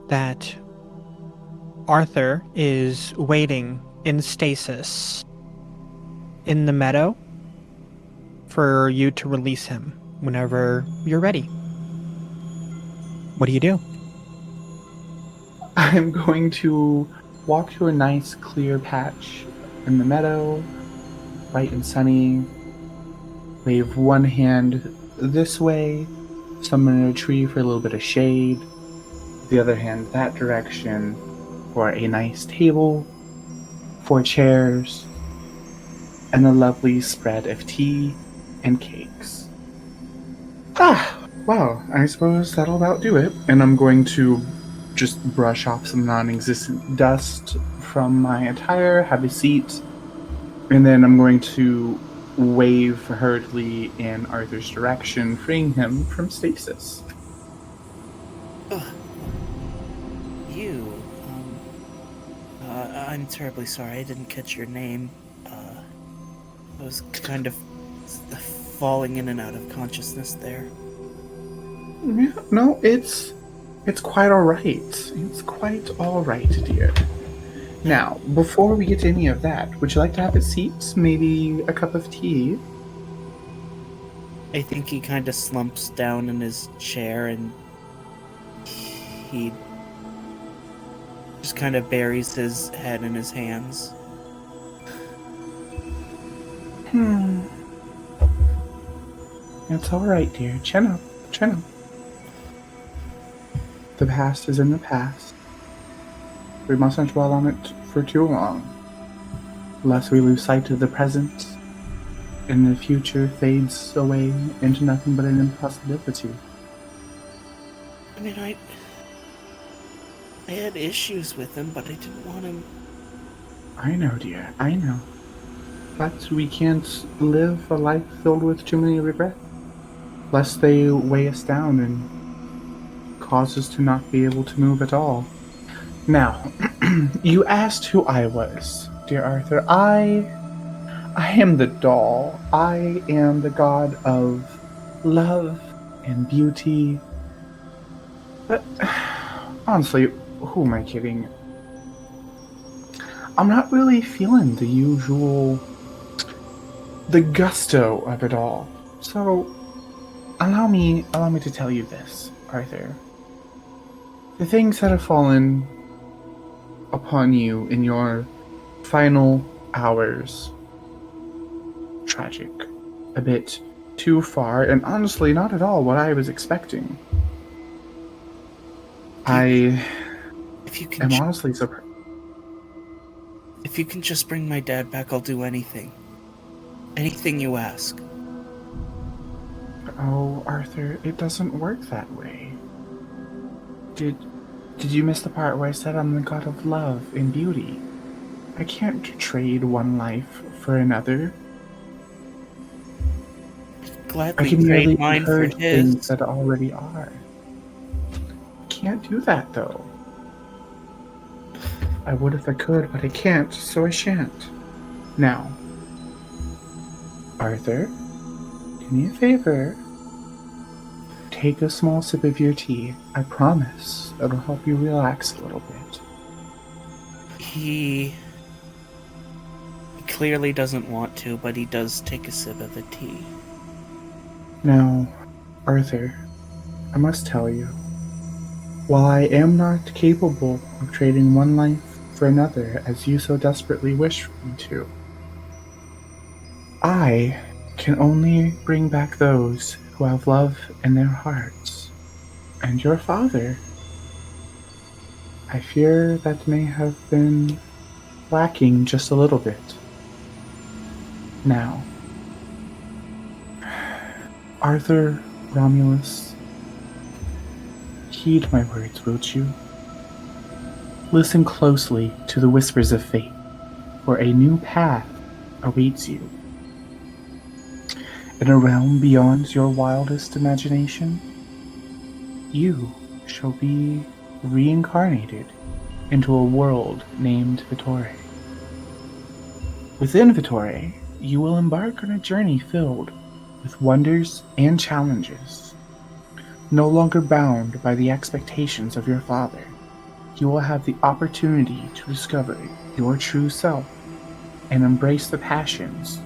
that Arthur is waiting in stasis in the meadow for you to release him whenever you're ready. What do you do? I'm going to walk to a nice clear patch in the meadow, bright and sunny, wave one hand this way, summon a tree for a little bit of shade, the other hand that direction for a nice table, 4 chairs, and a lovely spread of tea and cakes. Well, I suppose that'll about do it. And I'm going to just brush off some non-existent dust from my attire, have a seat, and then I'm going to wave hurriedly in Arthur's direction, freeing him from stasis. You, I'm terribly sorry, I didn't catch your name. I was kind of falling in and out of consciousness there. Yeah, no, it's quite alright. It's quite alright, dear. Now, before we get to any of that, would you like to have a seat? Maybe a cup of tea? I think he kind of slumps down in his chair and he just kind of buries his head in his hands. It's alright, dear. Chin up. Chin up. The past is in the past. We mustn't dwell on it for too long, lest we lose sight of the present, and the future fades away into nothing but an impossibility. I mean, I had issues with him, but I didn't want him. I know, dear, I know. But we can't live a life filled with too many regrets, lest they weigh us down and cause us to not be able to move at all. Now, you asked who I was, dear Arthur. I am the doll. I am the god of love and beauty. But honestly, who am I kidding? I'm not really feeling the gusto of it all. So, allow me to tell you this, Arthur. The things that have fallen upon you in your final hours, tragic. A bit too far, and honestly not at all what I was expecting. I If you am can, honestly surprised. if you can just bring my dad back, I'll do anything. Anything you ask. Oh, Arthur, it doesn't work that way. Did you miss the part where I said I'm the god of love and beauty? I can't trade one life for another. I Gladly can merely trade mine for encourage things his. that already are. Can't do that, though. I would if I could, but I can't, so I shan't. Now, Arthur, do me a favor. Take a small sip of your tea. I promise it'll help you relax a little bit. He clearly doesn't want to, but he does take a sip of the tea. Now, Arthur, I must tell you, while I am not capable of trading one life for another as you so desperately wish me to, I can only bring back those who have love in their hearts. And your father, I fear that may have been lacking just a little bit. Now, Arthur Romulus, heed my words, wilt you? Listen closely to the whispers of fate, for a new path awaits you. in a realm beyond your wildest imagination, you shall be reincarnated into a world named Vittore. Within Vittore, you will embark on a journey filled with wonders and challenges. No longer bound by the expectations of your father, you will have the opportunity to discover your true self and embrace the passions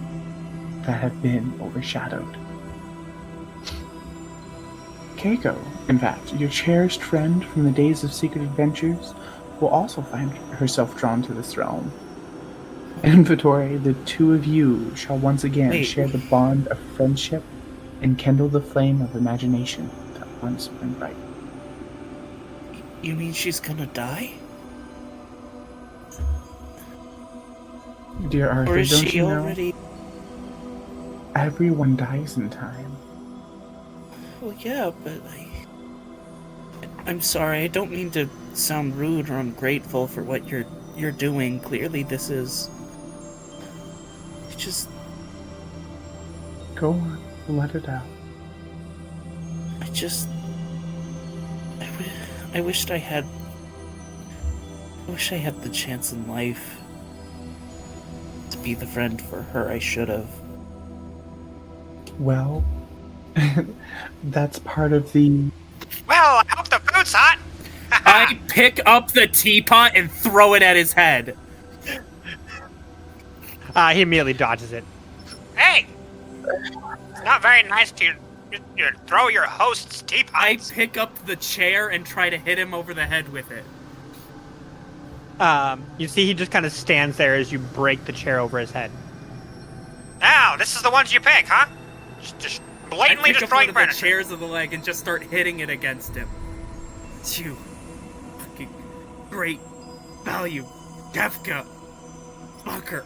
that have been overshadowed. Keiko, in fact, your cherished friend from the days of secret adventures, will also find herself drawn to this realm. In Vittore, the two of you shall once again share the bond of friendship and kindle the flame of imagination that once burned bright. You mean she's gonna die? Dear Arthur, Or is don't she you know? already... Everyone dies in time. Well, yeah, but I'm sorry, I don't mean to sound rude or ungrateful for what you're doing. Clearly this is... It's just... Go on, let it out. I wished I had... I wish I had the chance in life to be the friend for her I should have. Well, that's part of the... Well, I hope the food's hot. I pick up the teapot and throw it at his head. He immediately dodges it. Hey, it's not very nice to throw your host's teapot. I pick up the chair and try to hit him over the head with it. You see he just kind of stands there as you break the chair over his head. Now, this is the ones you pick, huh? Just blatantly I pick up destroying one of the furniture. chairs of the leg and just start hitting it against him. You fucking great value, Kefka, fucker.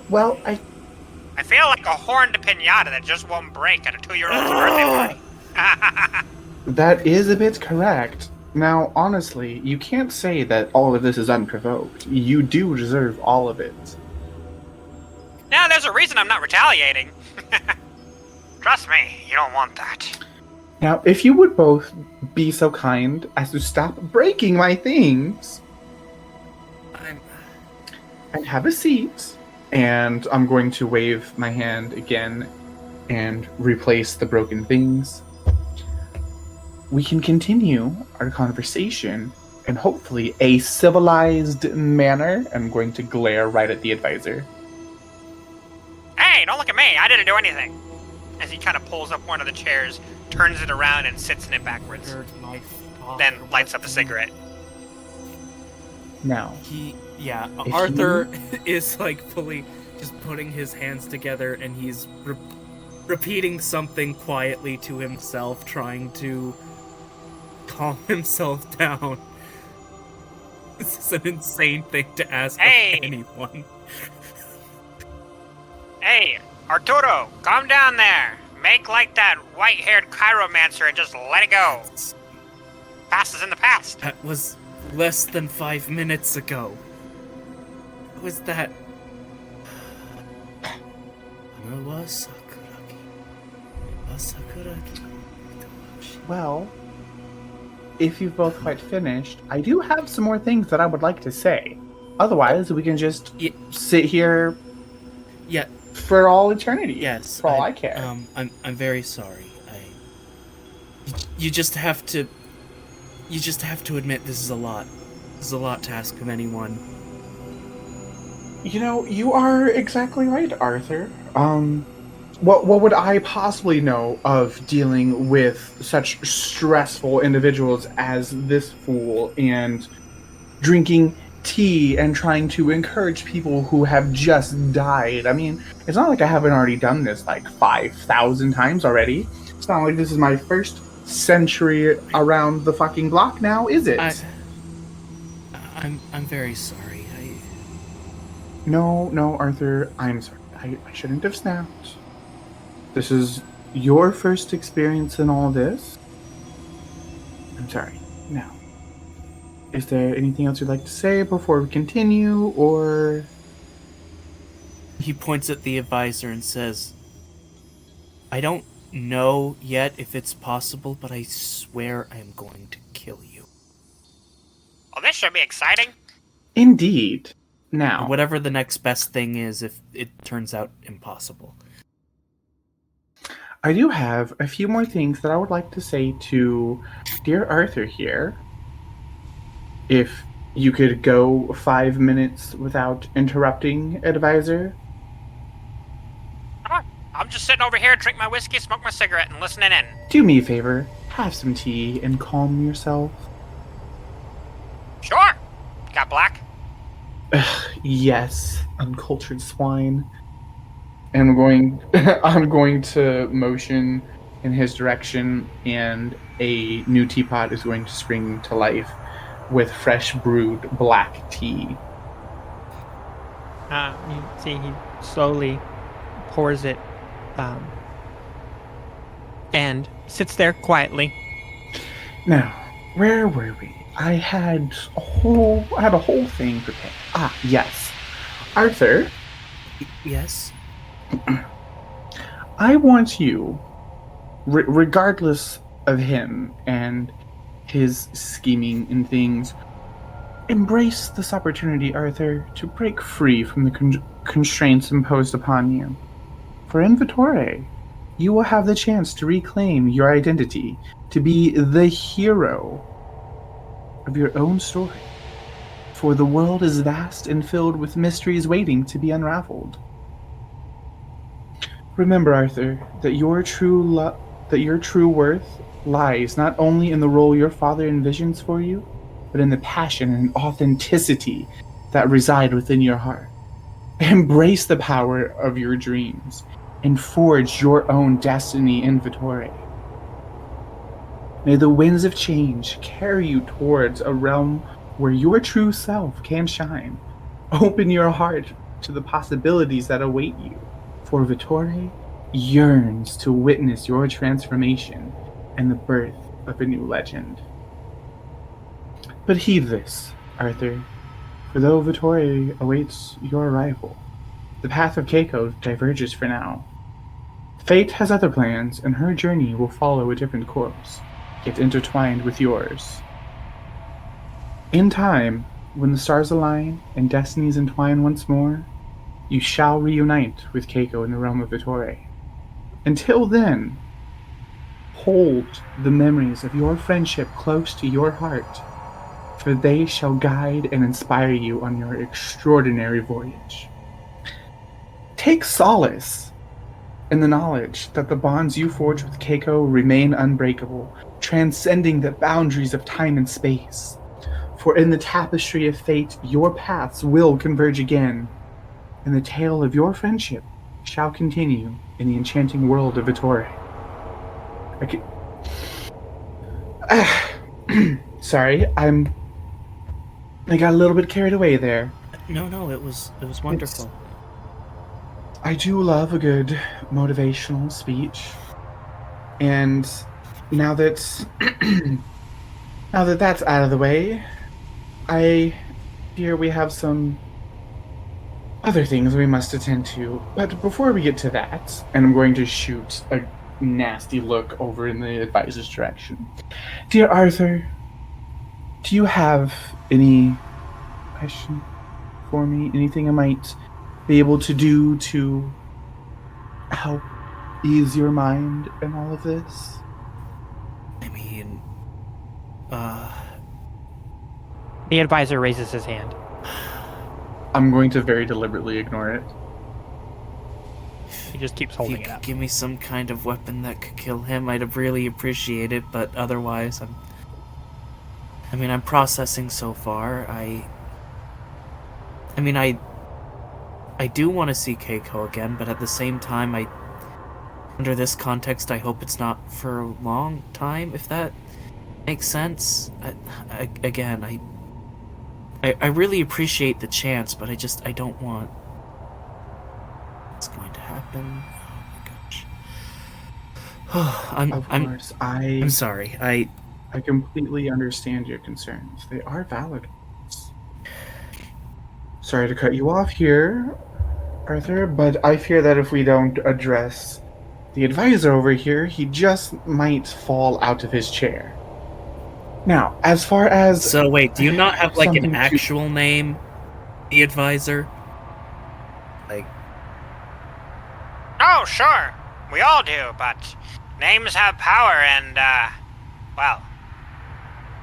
Well, I feel like a horned pinata that just won't break at a 2-year-old's birthday party. that is a bit correct. Now, honestly, you can't say that all of this is unprovoked. You do deserve all of it. Now, there's a reason I'm not retaliating. Trust me, you don't want that. Now, if you would both be so kind as to stop breaking my things and have a seat, and I'm going to wave my hand again and replace the broken things, we can continue our conversation in hopefully a civilized manner. I'm going to glare right at the advisor. Hey, don't look at me. I didn't do anything. As he kind of pulls up one of the chairs, turns it around, and sits in it backwards. Then lights up a cigarette. Now, Arthur is like fully just putting his hands together and he's repeating something quietly to himself, trying to calm himself down. This is an insane thing to ask of anyone. Hey, Arturo, calm down there. Make like that white-haired chiromancer and just let it go. Past is in the past. That was less than 5 minutes ago. What was that? well, if you've both quite finished, I do have some more things that I would like to say. Otherwise, we can just sit here for all eternity. Yes. For all I care. I'm very sorry. You just have to admit this is a lot. This is a lot to ask of anyone. You know, you are exactly right, Arthur. What would I possibly know of dealing with such stressful individuals as this fool and drinking tea and trying to encourage people who have just died? I mean, it's not like I haven't already done this like 5,000 times already. It's not like this is my first century around the fucking block now, is it? I'm very sorry. No, Arthur, I'm sorry. I shouldn't have snapped. This is your first experience in all this. I'm sorry. Now, is there anything else you'd like to say before we continue, or... He points at the advisor and says, I don't know yet if it's possible, but I swear I am going to kill you. Well, this should be exciting. Indeed. Or Now, whatever the next best thing is if it turns out impossible. I do have a few more things that I would like to say to dear Arthur here. If you could go 5 minutes without interrupting, advisor. I'm just sitting over here, drink my whiskey, smoke my cigarette, and listening in. Do me a favor, have some tea and calm yourself. Sure. Got black? Yes, uncultured swine. And I'm going to motion in his direction, and a new teapot is going to spring to life with fresh brewed black tea. You see, he slowly pours it, and sits there quietly. Now, where were we? I had a whole thing prepared. Ah, yes. Arthur, Yes? I want you, regardless of him and his scheming and things, embrace this opportunity, Arthur, to break free from the constraints imposed upon you. For in Vittore, you will have the chance to reclaim your identity, to be the hero of your own story. For the world is vast and filled with mysteries waiting to be unraveled. Remember, Arthur, that your true worth lies not only in the role your father envisions for you, but in the passion and authenticity that reside within your heart. Embrace the power of your dreams and forge your own destiny in Vittore. May the winds of change carry you towards a realm where your true self can shine. Open your heart to the possibilities that await you, for Vittore yearns to witness your transformation and the birth of a new legend. But heed this, Arthur, for though Vittore awaits your arrival, the path of Keiko diverges for now. Fate has other plans, and her journey will follow a different course, yet intertwined with yours. In time, when the stars align and destinies entwine once more, you shall reunite with Keiko in the realm of Vittore. Until then, hold the memories of your friendship close to your heart, for they shall guide and inspire you on your extraordinary voyage. Take solace in the knowledge that the bonds you forge with Keiko remain unbreakable, transcending the boundaries of time and space. For in the tapestry of fate, your paths will converge again, and the tale of your friendship shall continue in the enchanting world of Vittore. Sorry, I got a little bit carried away there. No, it was wonderful. I do love a good motivational speech. And now that that's out of the way, I fear we have some other things we must attend to. But before we get to that, and I'm going to shoot a nasty look over in the advisor's direction. Dear Arthur, do you have any question for me? Anything I might be able to do to help ease your mind in all of this? I mean, The advisor raises his hand. I'm going to very deliberately ignore it. He just keeps if holding you it could up. give me some kind of weapon that could kill him, I'd really appreciate it, but otherwise, I'm processing so far. I do want to see Keiko again, but at the same time, under this context, I hope it's not for a long time, if that makes sense. I really appreciate the chance, but I don't want what's going to happen. Oh my gosh. Of course, I'm sorry. I completely understand your concerns. They are valid. Sorry to cut you off here, Arthur, but I fear that if we don't address the advisor over here, he just might fall out of his chair. Now, as far as So wait, do you not have like something an to- actual name? The advisor? Like, Oh, sure. We all do, but names have power and, well,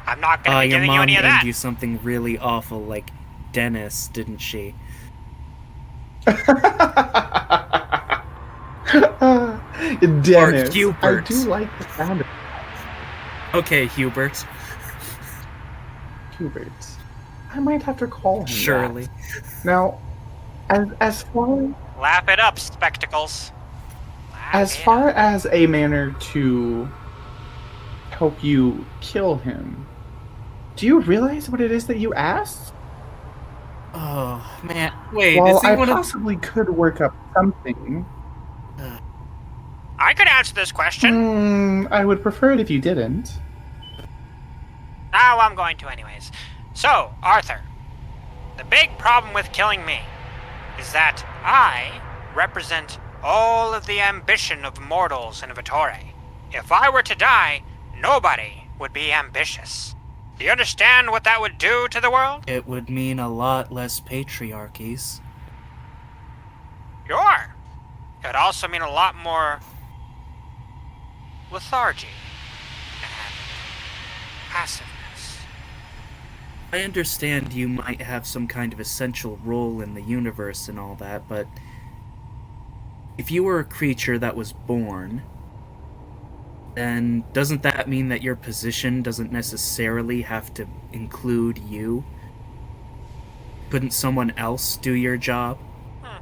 I'm not gonna be your giving you mom any of named that. you something really awful like Dennis, didn't she? Dennis, I Hubert. do like the sound of Okay, Hubert. Hubert. I might have to call him Surely. that. Now, as far Laugh it up, spectacles. Laugh as it far up. as a manner to help you kill him, do you realize what it is that you asked? Oh, man. Wait, While is he I one of... possibly could work up something, I could answer this question. I would prefer it if you didn't. Now I'm going to anyways. So, Arthur, the big problem with killing me is that I represent all of the ambition of mortals in Vittore. If I were to die, nobody would be ambitious. Do you understand what that would do to the world? It would mean a lot less patriarchies. Sure. It would also mean a lot more lethargy and passiveness. I understand you might have some kind of essential role in the universe and all that, but if you were a creature that was born, then doesn't that mean that your position doesn't necessarily have to include you? Couldn't someone else do your job? I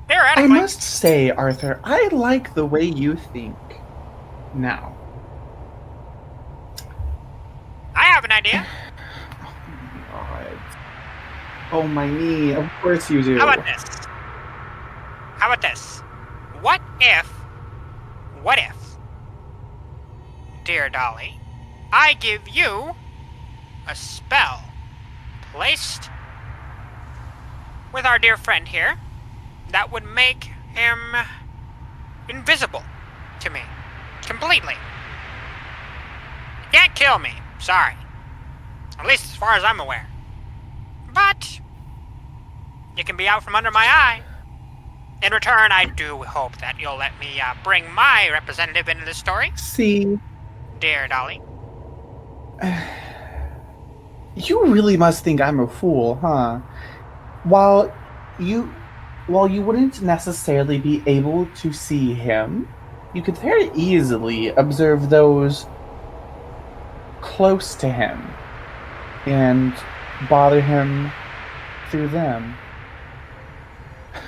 Theoretically. must say, Arthur, I like the way you think. Now, I have an idea. God. Oh my knee, of course you do. How about this? How about this? What if, dear Dolly, I give you a spell placed with our dear friend here that would make him invisible to me. Completely. You can't kill me, sorry. At least as far as I'm aware. But you can be out from under my eye. In return, I do hope that you'll let me bring my representative into the story, See, dear Dolly. you really must think I'm a fool, huh? While you wouldn't necessarily be able to see him, you could very easily observe those close to him and bother him through them.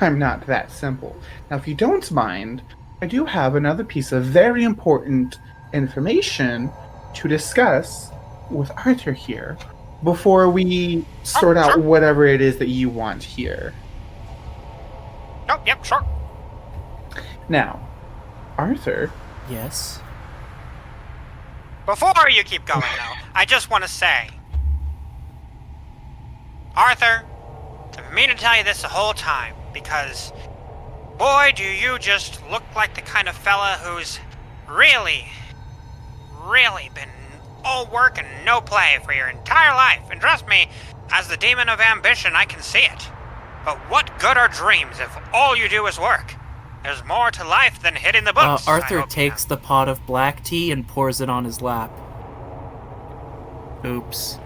I'm not that simple. Now, if you don't mind, I do have another piece of very important information to discuss with Arthur here before we sort out sure. whatever it is that you want here. Oh, yep, sure. Now, Arthur, Yes? Before you keep going, though, I just want to say, Arthur, I've been meaning to tell you this the whole time, because, boy, do you just look like the kind of fella who's really been all work and no play for your entire life. And trust me, as the demon of ambition, I can see it. But what good are dreams if all you do is work? There's more to life than hitting the books. I Arthur hope you takes the pot of black tea and pours it on his lap. Oops. know.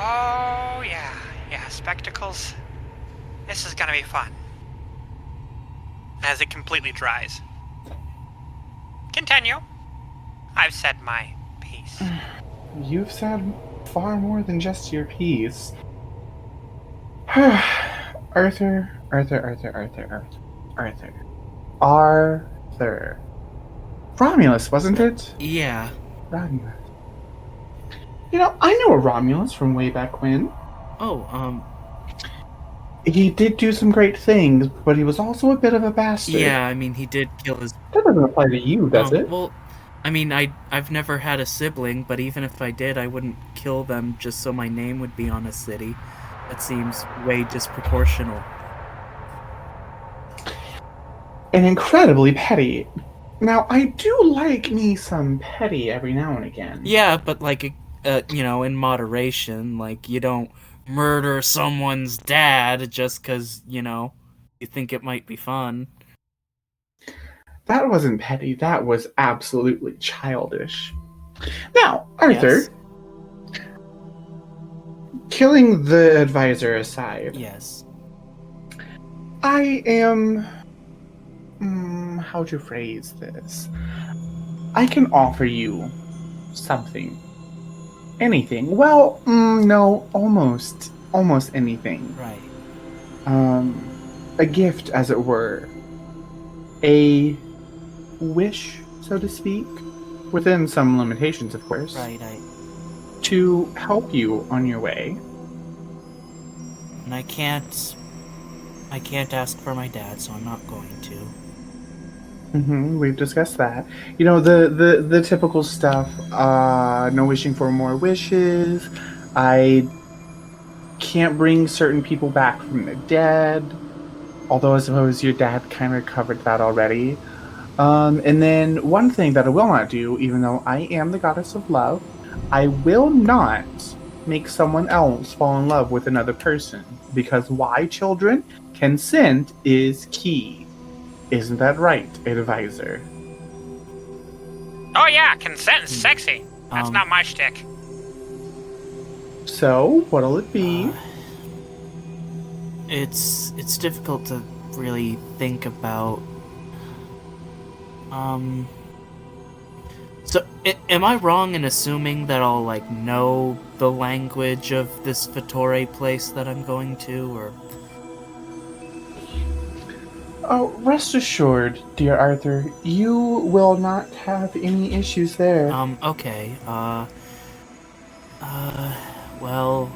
Oh, yeah, spectacles. This is gonna be fun. As it completely dries. Continue. I've said my piece. you've said far more than just your piece. Arthur. Romulus, wasn't it? Yeah. Romulus. You know, I knew a Romulus from way back when. Oh, He did do some great things, but he was also a bit of a bastard. yeah, I mean, he did kill his... That doesn't apply to you, does it? Well, I mean, I've never had a sibling, but even if I did, I wouldn't kill them just so my name would be on a city. That seems way disproportional. and incredibly petty. Now, I do like me some petty every now and again. Yeah, but like, in moderation. Like, you don't murder someone's dad just because, you think it might be fun. That wasn't petty, that was absolutely childish. Now, Arthur, Yes. killing the advisor aside, Yes. I am. How to phrase this? I can offer you something. Anything. Well, no, almost. Almost anything. Right. A gift, as it were. A wish, so to speak. Within some limitations, of course. Right. To help you on your way. And I can't ask for my dad, so I'm not going to. We've discussed that. You know, the typical stuff. No wishing for more wishes. I can't bring certain people back from the dead. Although I suppose your dad kind of covered that already. And then one thing that I will not do, even though I am the goddess of love, I will not make someone else fall in love with another person. Because why, children? Consent is key. Isn't that right, advisor? Oh yeah, consent's sexy. That's not my shtick. So, what'll it be? It's difficult to really think about. So, am I wrong in assuming that I'll, know the language of this Vittore place that I'm going to, or... Oh, rest assured, dear Arthur, you will not have any issues there. Okay, well...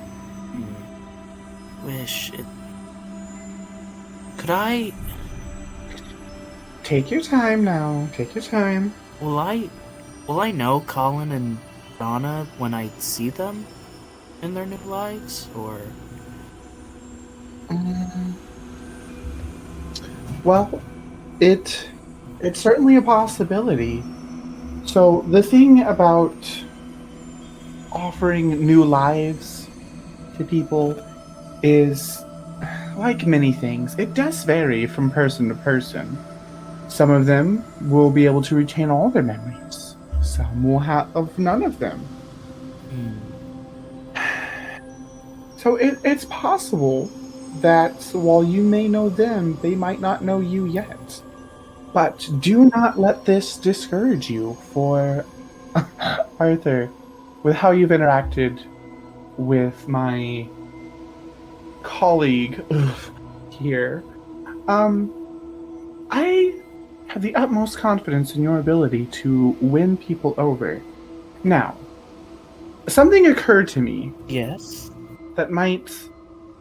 Wish it... Could I... Take your time now, take your time. Will I know Colin and Donna when I see them in their new lives, or... Well, it's certainly a possibility. So, the thing about offering new lives to people is, like many things, it does vary from person to person. Some of them will be able to retain all their memories. Some will have none of them. So it's possible that while you may know them, they might not know you yet. But do not let this discourage you, for Arthur, with how you've interacted with my colleague here, I have the utmost confidence in your ability to win people over. Now, something occurred to me Yes? that might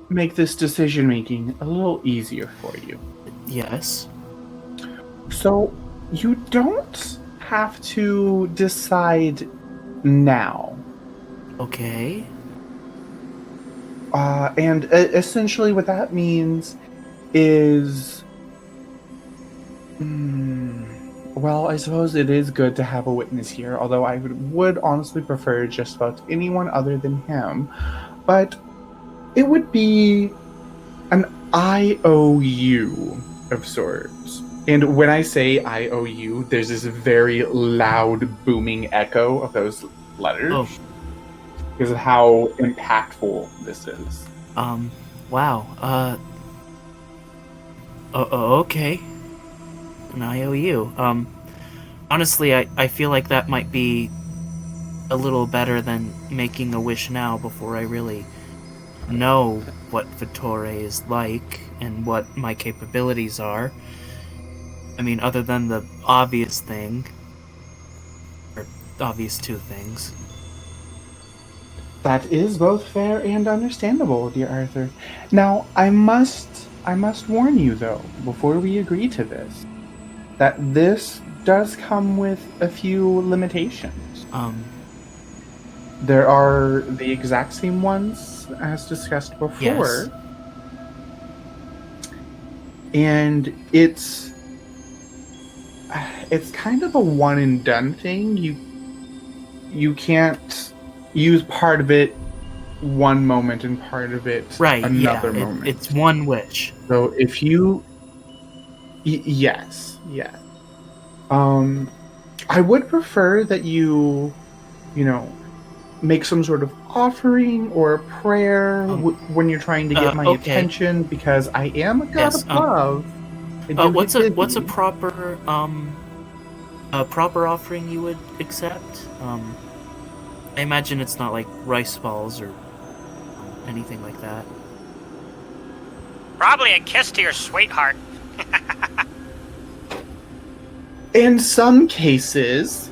make this decision making a little easier for you. Yes? So, you don't have to decide now. Okay. And essentially what that means is... well, I suppose it is good to have a witness here, although I would honestly prefer just about anyone other than him. But it would be an IOU of sorts. And when I say IOU, there's this very loud, booming echo of those letters. Because of how impactful this is. Wow. Okay. An IOU. Honestly, I feel like that might be a little better than making a wish now before I really know what Vittore is like and what my capabilities are. I mean, other than the obvious thing. Or obvious two things. That is both fair and understandable, dear Arthur. Now, I must warn you, though, before we agree to this, that this does come with a few limitations. There are the exact same ones as discussed before. Yes. And it's it's kind of a one and done thing. You can't use part of it one moment and part of it Right, another yeah, moment. it's one wish. So if you yes, yes. I would prefer that you know, make some sort of offering or a prayer when you're trying to get my Okay. attention, because I am a god Yes, of love. I do what's get a busy. proper offering you would accept? I imagine it's not like rice balls or anything like that. Probably a kiss to your sweetheart. In some cases,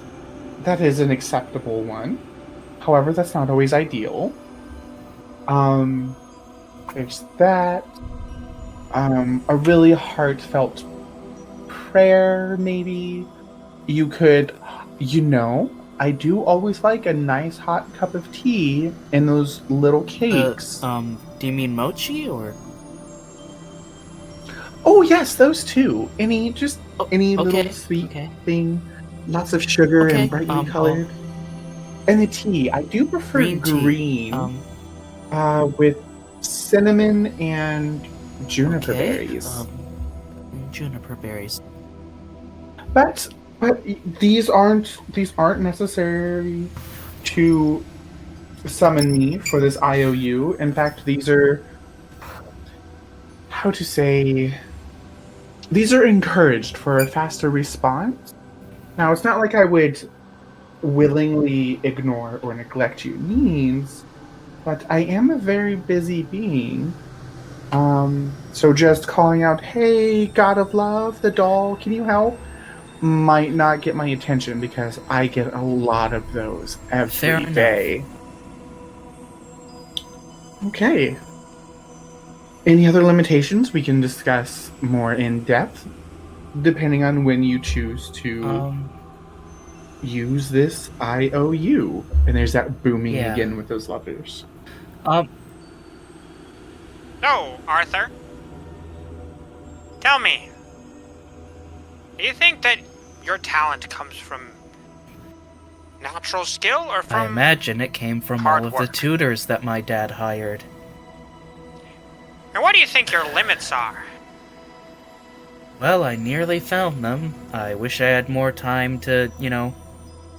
that is an acceptable one. However, that's not always ideal. There's that. A really heartfelt prayer, maybe. You could, I do always like a nice hot cup of tea and those little cakes. Do you mean mochi or? Oh, yes, those too. Any Okay, little sweet okay. thing. Lots of sugar Okay, and brightly colored. And the tea, I do prefer green tea. green, with cinnamon and juniper Okay. berries. Juniper berries. But these aren't necessary to summon me for this IOU. In fact, these are these are encouraged for a faster response. Now, it's not like I would willingly ignore or neglect your needs, but I am a very busy being. So just calling out, "Hey, God of Love, the doll, can you help?" might not get my attention because I get a lot of those every day. Okay. Any other limitations we can discuss more in depth, depending on when you choose to use this IOU. And there's that booming again with those levers. So, Arthur, tell me, do you think that your talent comes from natural skill or from I imagine it came from hard all of work? the tutors that my dad hired. And what do you think your limits are? Well, I nearly found them. I wish I had more time to,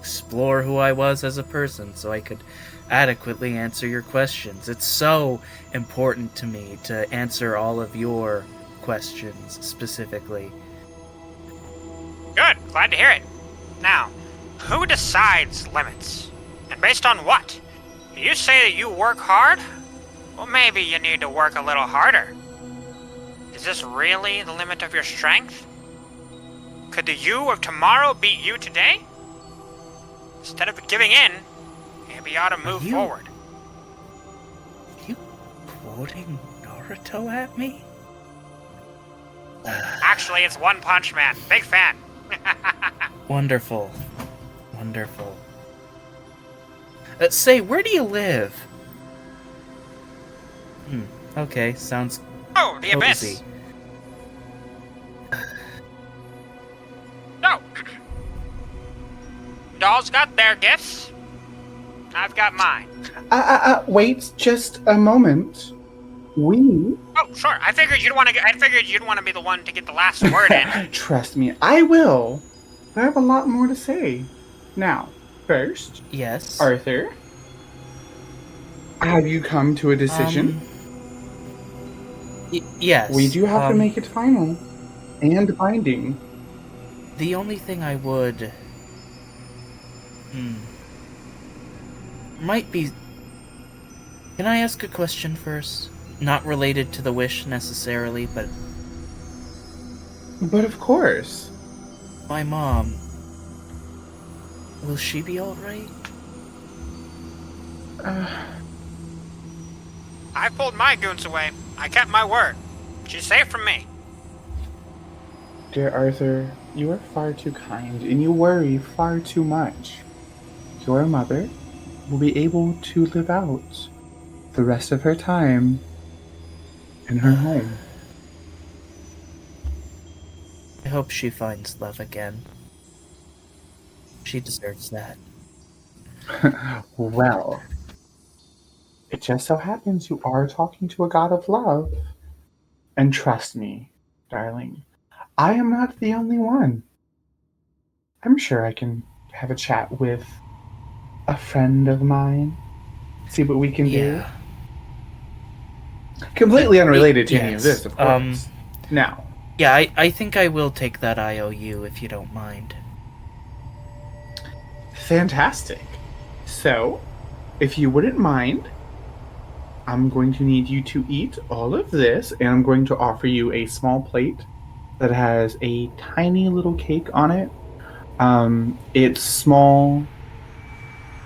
explore who I was as a person so I could adequately answer your questions. It's so important to me to answer all of your questions specifically. Good, glad to hear it. Now, who decides limits? And based on what? You say that you work hard? Well, maybe you need to work a little harder. Is this really the limit of your strength? Could the you of tomorrow beat you today? Instead of giving in, maybe you ought to move forward. Are you quoting Naruto at me? Actually, it's One Punch Man. Big fan. Wonderful. Wonderful. Say, where do you live? Okay, sounds Oh, the cozy. Abyss. No. Dolls got their gifts. I've got mine. Wait just a moment. We... Oh, sure. I figured you'd want to be the one to get the last word in. Trust me, I will. I have a lot more to say. Now, first, Yes. Arthur, have you come to a decision? Yes. We do have to make it final and binding. The only thing I would... might be... Can I ask a question first? Not related to the wish necessarily, but... But of course. My mom... Will she be alright? I pulled my goons away. I kept my word. She's safe from me. Dear Arthur, you are far too kind and you worry far too much. Your mother will be able to live out the rest of her time in her home. I hope she finds love again. She deserves that. Well, it just so happens you are talking to a god of love. And trust me, darling, I am not the only one. I'm sure I can have a chat with a friend of mine, see what we can do. Yeah. Completely unrelated to any of Yes, this, of course. Now, Yeah, I think I will take that IOU if you don't mind. fantastic. So, if you wouldn't mind, I'm going to need you to eat all of this, and I'm going to offer you a small plate that has a tiny little cake on it. It's small,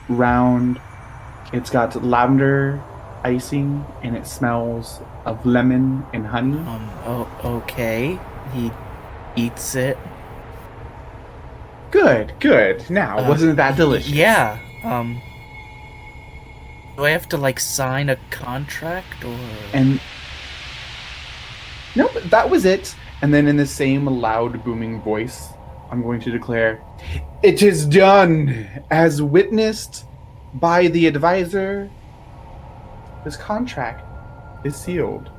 round. It's got lavender icing, and it smells of lemon and honey. Okay. He eats it. Good, good. Now, wasn't that delicious? Yeah. Do I have to, like, sign a contract, or...? And nope, that was it. And then in the same loud, booming voice, I'm going to declare, "It is done, as witnessed by the advisor. This contract is sealed."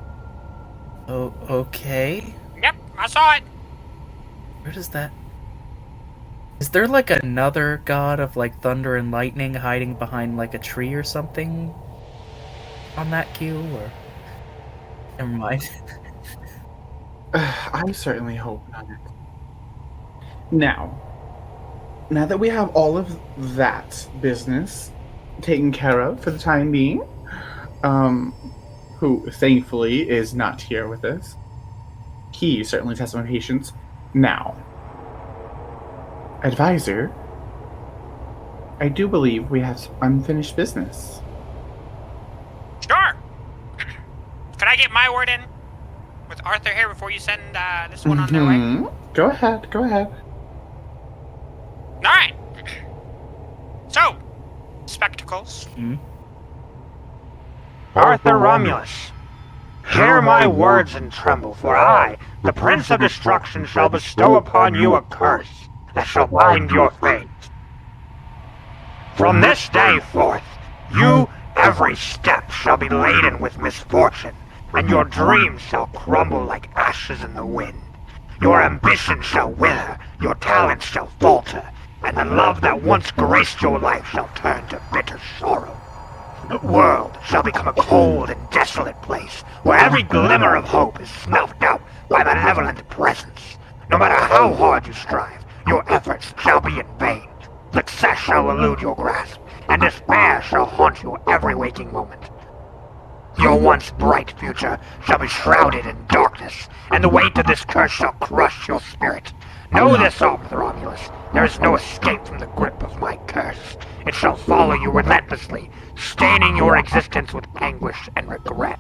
Oh, okay. Yep, I saw it. Where does that... Is there, like, another god of, like, thunder and lightning hiding behind, like, a tree or something on that cue, or...? Never mind. I certainly hope not. Now that we have all of that business taken care of for the time being, who thankfully is not here with us, he certainly tests my patience. Now, advisor, I do believe we have some unfinished business. Sure. Could I get my word in with Arthur here before you send this one on their way? Go ahead, go ahead. All right. So, spectacles. Arthur Romulus, hear my words and tremble, for I, the Prince of Destruction, shall bestow upon you a curse that shall bind your fate. From this day forth, you, every step, shall be laden with misfortune, and your dreams shall crumble like ashes in the wind. Your ambition shall wither, your talents shall falter, and the love that once graced your life shall turn to bitter sorrow. The world shall become a cold and desolate place, where every glimmer of hope is snuffed out by malevolent presence. No matter how hard you strive, your efforts shall be in vain. Success shall elude your grasp, and despair shall haunt you every waking moment. Your once bright future shall be shrouded in darkness, and the weight of this curse shall crush your spirit. Know this, Arthur Romulus, there is no escape from the grip of my curse. It shall follow you relentlessly, staining your existence with anguish and regret.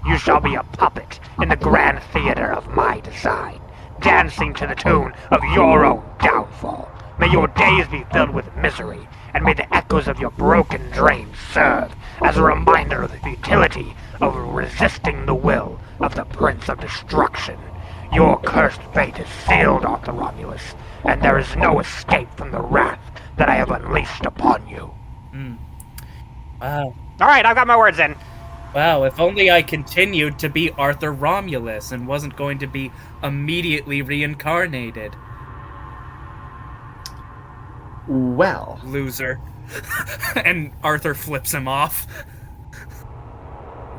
You shall be a puppet in the grand theater of my design, dancing to the tune of your own downfall. May your days be filled with misery, and may the echoes of your broken dreams serve as a reminder of the futility of resisting the will of the Prince of Destruction. Your cursed fate is sealed, Arthur Romulus, and there is no escape from the wrath that I have unleashed upon you. Wow. All right, I've got my words in. Wow, if only I continued to be Arthur Romulus and wasn't going to be immediately reincarnated. Well, Loser. And Arthur flips him off.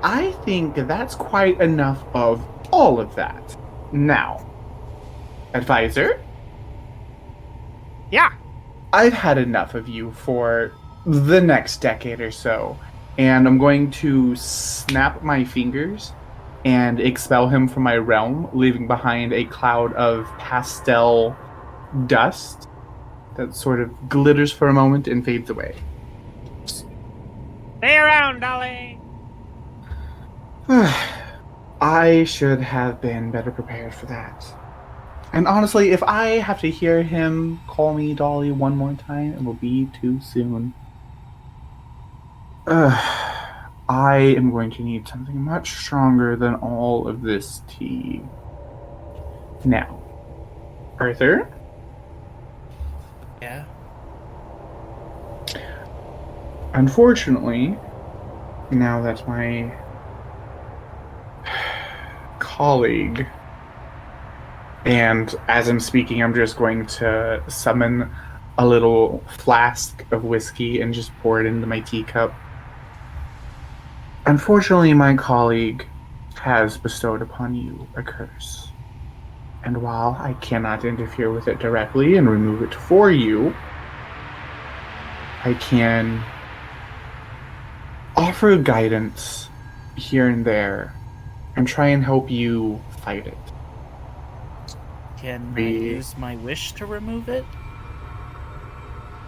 I think that's quite enough of all of that. Now, advisor, Yeah. I've had enough of you for the next decade or so, and I'm going to snap my fingers and expel him from my realm, leaving behind a cloud of pastel dust that sort of glitters for a moment and fades away. Stay around, Dolly. I should have been better prepared for that. And honestly, if I have to hear him call me Dolly one more time, it will be too soon. I am going to need something much stronger than all of this tea. Now, Arthur, Yeah? Unfortunately, now that my colleague, and as I'm speaking, I'm just going to summon a little flask of whiskey and just pour it into my teacup. Unfortunately, my colleague has bestowed upon you a curse. And while I cannot interfere with it directly and remove it for you, I can offer guidance here and there and try and help you fight it. Can I We- use my wish to remove it?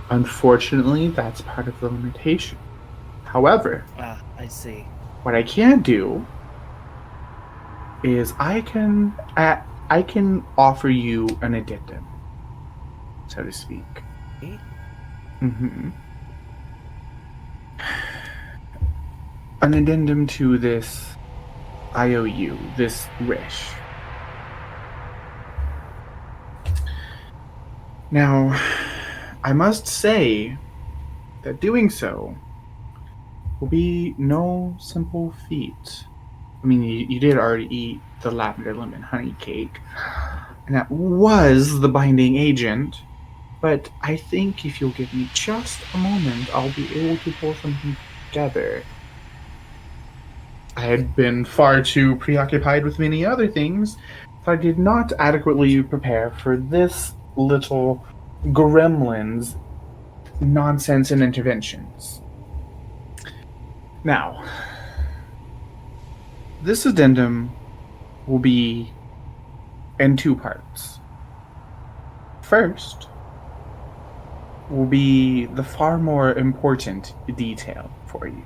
Unfortunately, that's part of the limitation. However, Ah, I see. what I can do is I can offer you an addendum, so to speak. Okay. Mm-hmm. An addendum to this IOU, this wish. Now, I must say that doing so will be no simple feat. I mean, you did already eat the lavender lemon honey cake, and that was the binding agent, but I think if you'll give me just a moment, I'll be able to pull something together. I had been far too preoccupied with many other things, so I did not adequately prepare for this little gremlin's nonsense and interventions. Now, this addendum will be in two parts. First will be the far more important detail for you.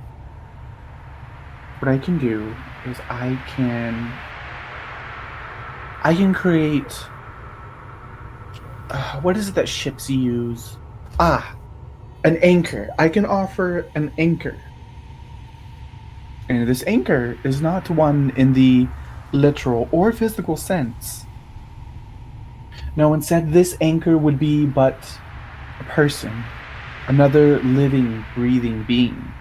What I can do is I can create what is it that ships use? An anchor. I can offer an anchor. And this anchor is not one in the literal or physical sense. No, instead, this anchor would be but a person, another living, breathing being,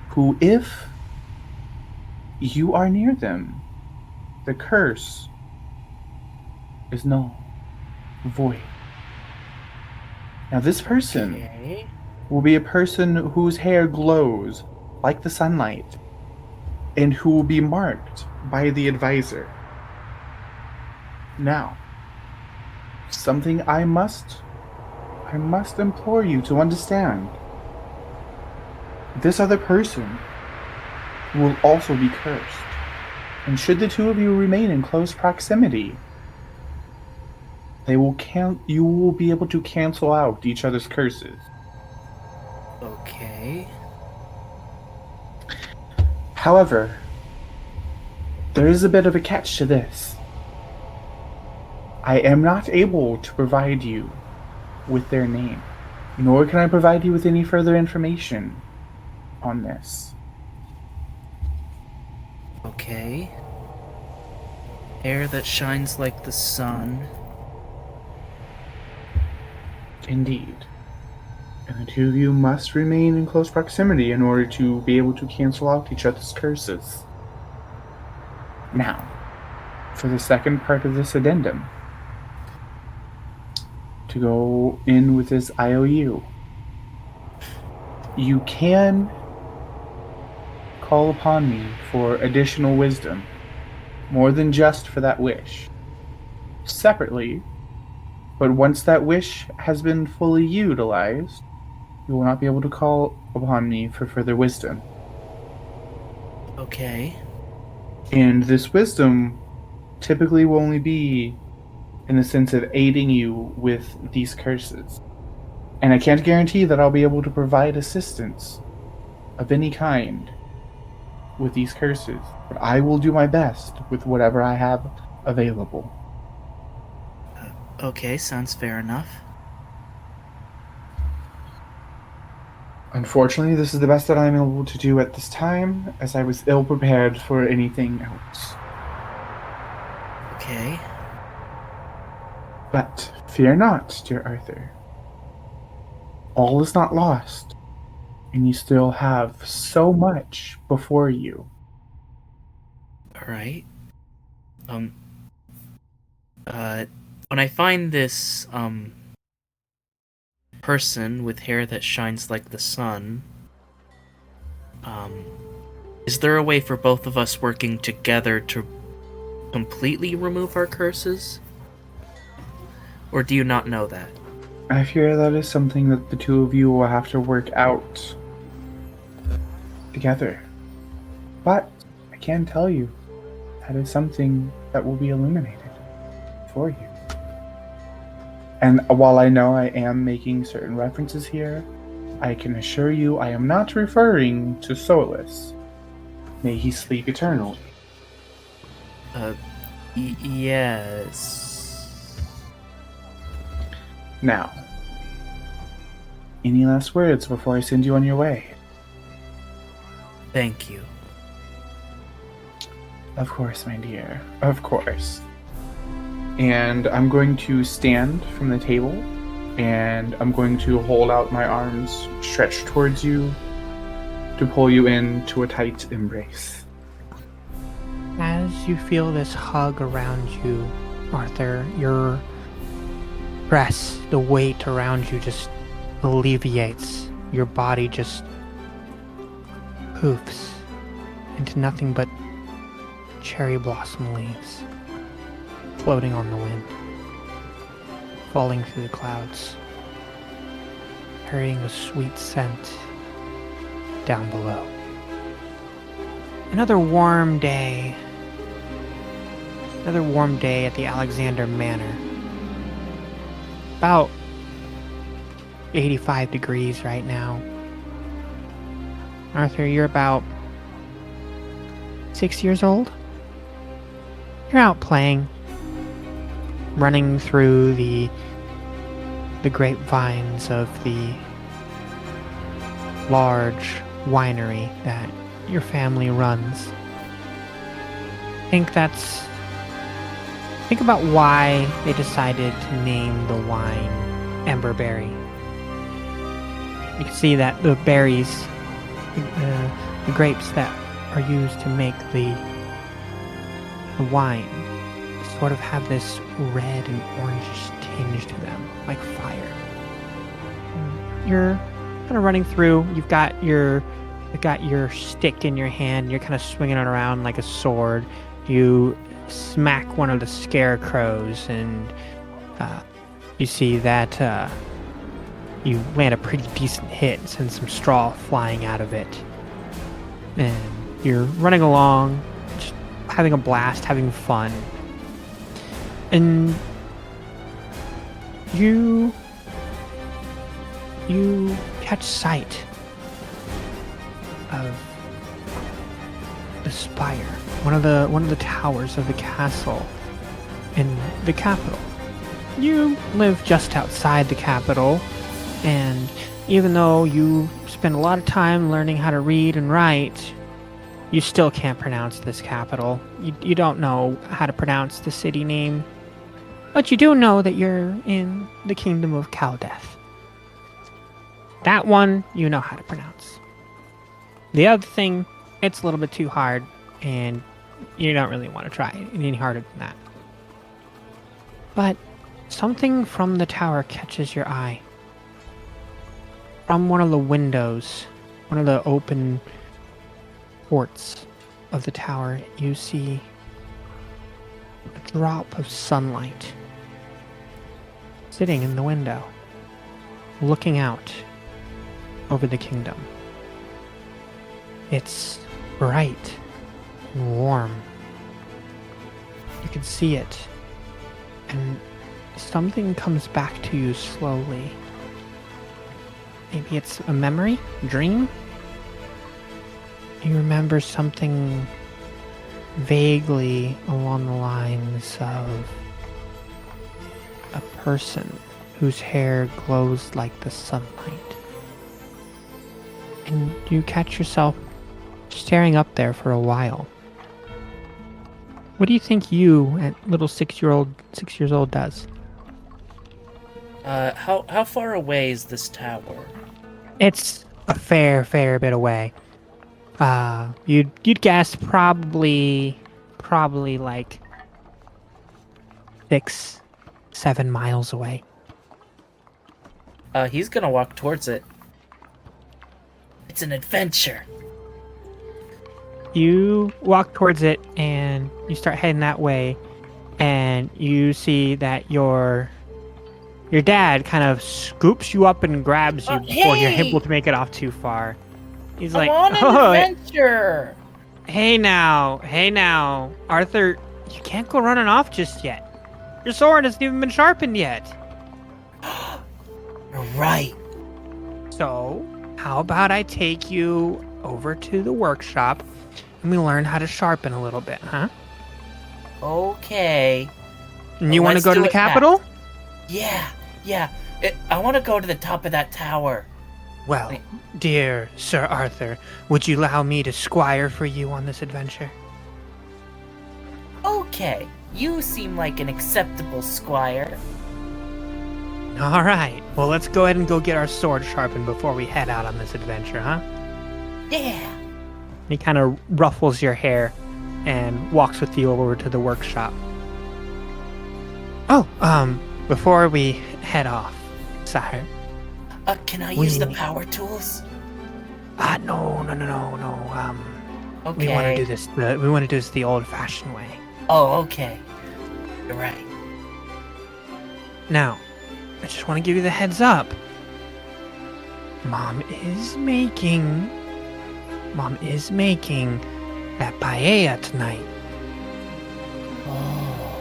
who, if you are near them, the curse is null, void. Now, this person Okay. will be a person whose hair glows like the sunlight, and who will be marked by the advisor. Now, something I must implore you to understand. This other person will also be cursed, and should the two of you remain in close proximity, you will be able to cancel out each other's curses. Okay. However, there is a bit of a catch to this. I am not able to provide you with their name, nor can I provide you with any further information on this. Okay. Hair that shines like the sun. Indeed. And the two of you must remain in close proximity in order to be able to cancel out each other's curses. Now, for the second part of this addendum, to go in with this IOU, you can call upon me for additional wisdom, more than just for that wish. Separately, but once that wish has been fully utilized, you will not be able to call upon me for further wisdom. Okay. And this wisdom typically will only be in the sense of aiding you with these curses. And I can't guarantee that I'll be able to provide assistance of any kind with these curses, but I will do my best with whatever I have available. Okay, sounds fair enough. Unfortunately, this is the best that I'm able to do at this time, as I was ill prepared for anything else. Okay. But fear not, dear Arthur. All is not lost. And you still have so much before you. All right. When I find this person with hair that shines like the sun, is there a way for both of us working together to completely remove our curses? Or do you not know that? I fear that is something that the two of you will have to work out together. But I can tell you that is something that will be illuminated for you. And while I know I am making certain references here, I can assure you I am not referring to Solus. May he sleep eternally. Yes. Now, any last words before I send you on your way? Thank you. Of course, my dear. Of course. And I'm going to stand from the table, and I'm going to hold out my arms stretched towards you to pull you into a tight embrace. As you feel this hug around you, Arthur, your stress, the weight around you just alleviates. Your body just poofs into nothing but cherry blossom leaves floating on the wind, falling through the clouds, carrying a sweet scent down below. Another warm day at the Alexander Manor. About 85 degrees right now. Arthur, you're about 6 years old. You're out playing, running through the grapevines of the large winery that your family runs. Think about why they decided to name the wine Emberberry. You can see that the berries, the grapes that are used to make the wine, sort of have this red and orangish tinge to them, like fire. You're kind of running through. You've got your stick in your hand. You're kind of swinging it around like a sword. You smack one of the scarecrows, and you see that you land a pretty decent hit and send some straw flying out of it. And you're running along, just having a blast, having fun. And you catch sight of the spire, one of the towers of the castle in the capital. You live just outside the capital, and even though you spend a lot of time learning how to read and write, you still can't pronounce this capital. You don't know how to pronounce the city name, but you do know that you're in the kingdom of Caldeth. That one you know how to pronounce. The other thing, it's a little bit too hard, and you don't really want to try it any harder than that. But something from the tower catches your eye. From one of the windows, one of the open ports of the tower, you see a drop of sunlight sitting in the window, looking out over the kingdom. It's bright and warm. You can see it, and something comes back to you slowly. Maybe it's a memory, a dream? You remember something vaguely along the lines of a person whose hair glows like the sunlight. And you catch yourself staring up there for a while. What do you think you, at little 6 years old, does? How far away is this tower? It's a fair bit away. You'd guess probably like 6-7 miles away. He's gonna walk towards it. It's an adventure. You walk towards it and you start heading that way, and you see that your dad kind of scoops you up and grabs you before you're able to make it off too far. He's like, on an adventure. Hey now, Arthur, you can't go running off just yet. Your sword hasn't even been sharpened yet. You're right. So, how about I take you over to the workshop and we learn how to sharpen a little bit, huh? Okay. And you want to go to the capital? Yeah. I want to go to the top of that tower. Well, dear Sir Arthur, would you allow me to squire for you on this adventure? Okay. You seem like an acceptable squire. All right. Well, let's go ahead and go get our sword sharpened before we head out on this adventure, huh? Yeah. He kind of ruffles your hair and walks with you over to the workshop. Oh, before we head off, sire. Can I use the power tools? No. Okay. We want to do this. We want to do this the old-fashioned way. Oh, okay. You're right. Now, I just want to give you the heads up. Mom is making that paella tonight. Oh.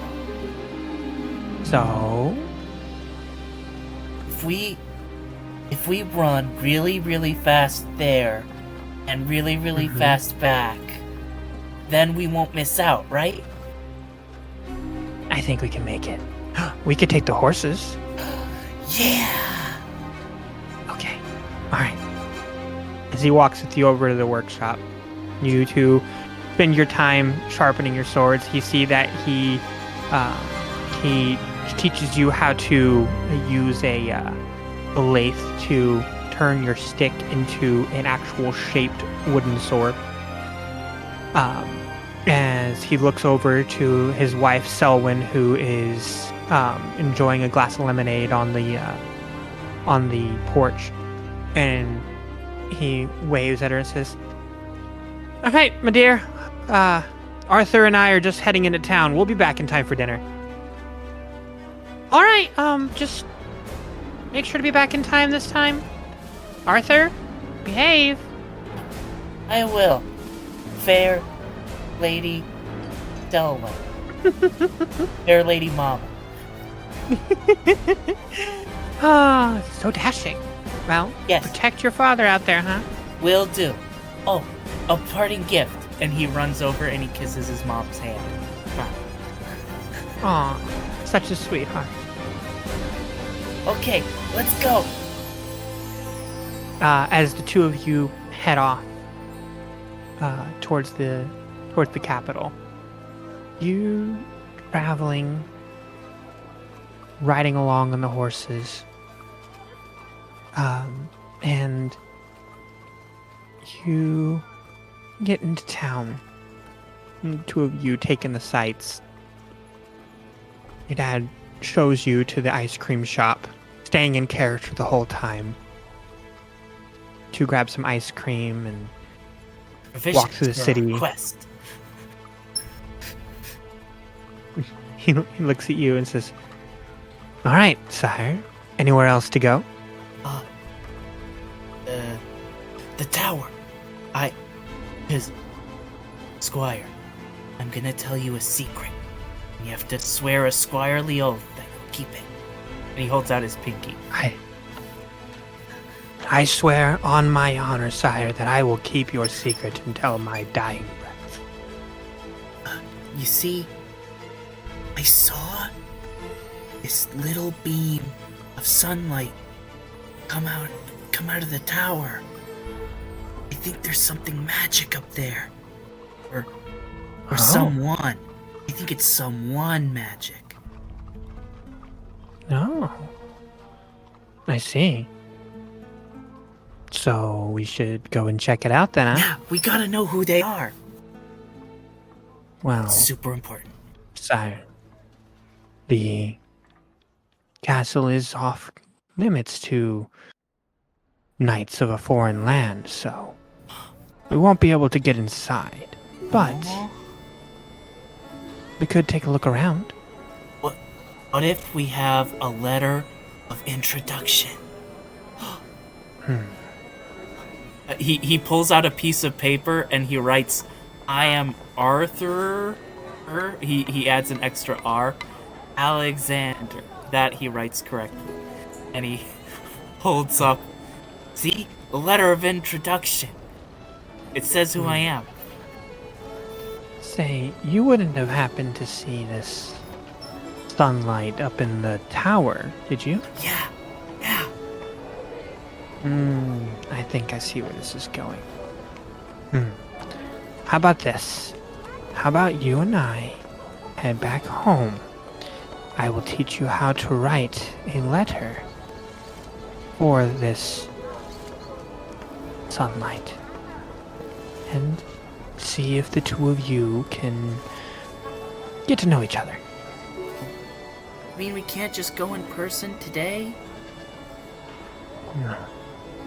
So, if we run really, really fast there and really, really fast back, then we won't miss out, right? I think we can make it. We could take the horses. Yeah. Okay. All right. As he walks with you over to the workshop, you two spend your time sharpening your swords. You see that he teaches you how to use a lathe to turn your stick into an actual shaped wooden sword. As he looks over to his wife Selwyn, who is enjoying a glass of lemonade on the porch, and he waves at her and says, "All right, my dear, Arthur and I are just heading into town. We'll be back in time for dinner." "All right, just make sure to be back in time this time. Arthur, behave." I will. Fair Lady Selwyn. Fair Lady Mama. Ah, so dashing. Well, Yes. protect your father out there, huh? Will do. Oh, a parting gift. And he runs over and he kisses his mom's hand. Aw, such a sweetheart. Okay, let's go. As the two of you head off towards the capital, you traveling, riding along on the horses, and you get into town. And the two of you taking the sights. Your dad shows you to the ice cream shop, staying in character the whole time, to grab some ice cream and walk through the city. Quest. He looks at you and says, "All right, sire. Anywhere else to go?" The tower. His squire, I'm gonna tell you a secret. You have to swear a squirely oath that you'll keep it. And he holds out his pinky. I swear on my honor, sire, that I will keep your secret until my dying breath. You see, I saw this little beam of sunlight come out of the tower. I think there's something magic up there. Or someone. I think it's someone magic. Oh. I see. So we should go and check it out then, huh? Yeah, we gotta know who they are. Well, Super important. sire, the castle is off limits to knights of a foreign land, so we won't be able to get inside. But Aw. we could take a look around. What if we have a letter of introduction? He pulls out a piece of paper and he writes, "I am Arthur." He adds an extra R. Alexander. That he writes correctly. And he holds up. See? A letter of introduction. It says who I am. Say, you wouldn't have happened to see this sunlight up in the tower, did you? Yeah. I think I see where this is going. How about this? How about you and I head back home? I will teach you how to write a letter for this sunlight. And see if the two of you can get to know each other. I mean, we can't just go in person today?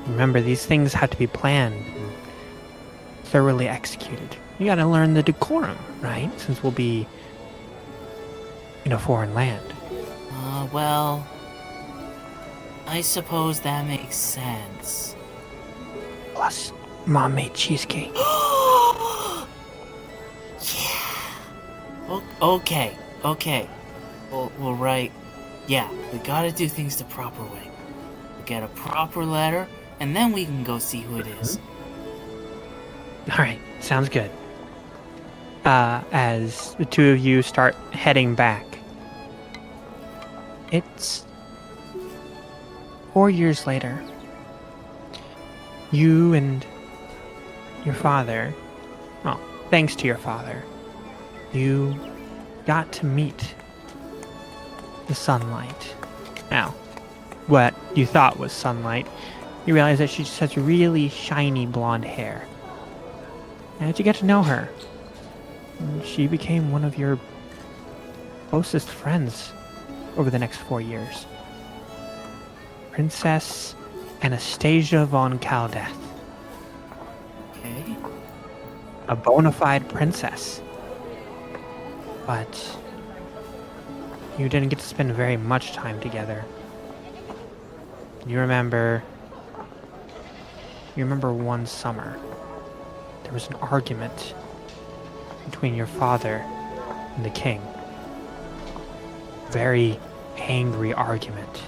Remember, these things have to be planned and thoroughly executed. You gotta learn the decorum, right? Since we'll be in a foreign land. Well, I suppose that makes sense. Plus, Mom made cheesecake. Okay. We'll write. Yeah, we gotta do things the proper way. We'll get a proper letter, and then we can go see who it is. Alright, sounds good. As the two of you start heading back, it's 4 years later. You and your father, well, thanks to your father, you got to meet the sunlight. Now, what you thought was sunlight, you realize that she just has really shiny blonde hair. And as you get to know her, she became one of your closest friends over the next 4 years. Princess Anastasia von Kaldeth. Okay. A bona fide princess. But you didn't get to spend very much time together. You remember one summer, there was an argument between your father and the king. Very angry argument.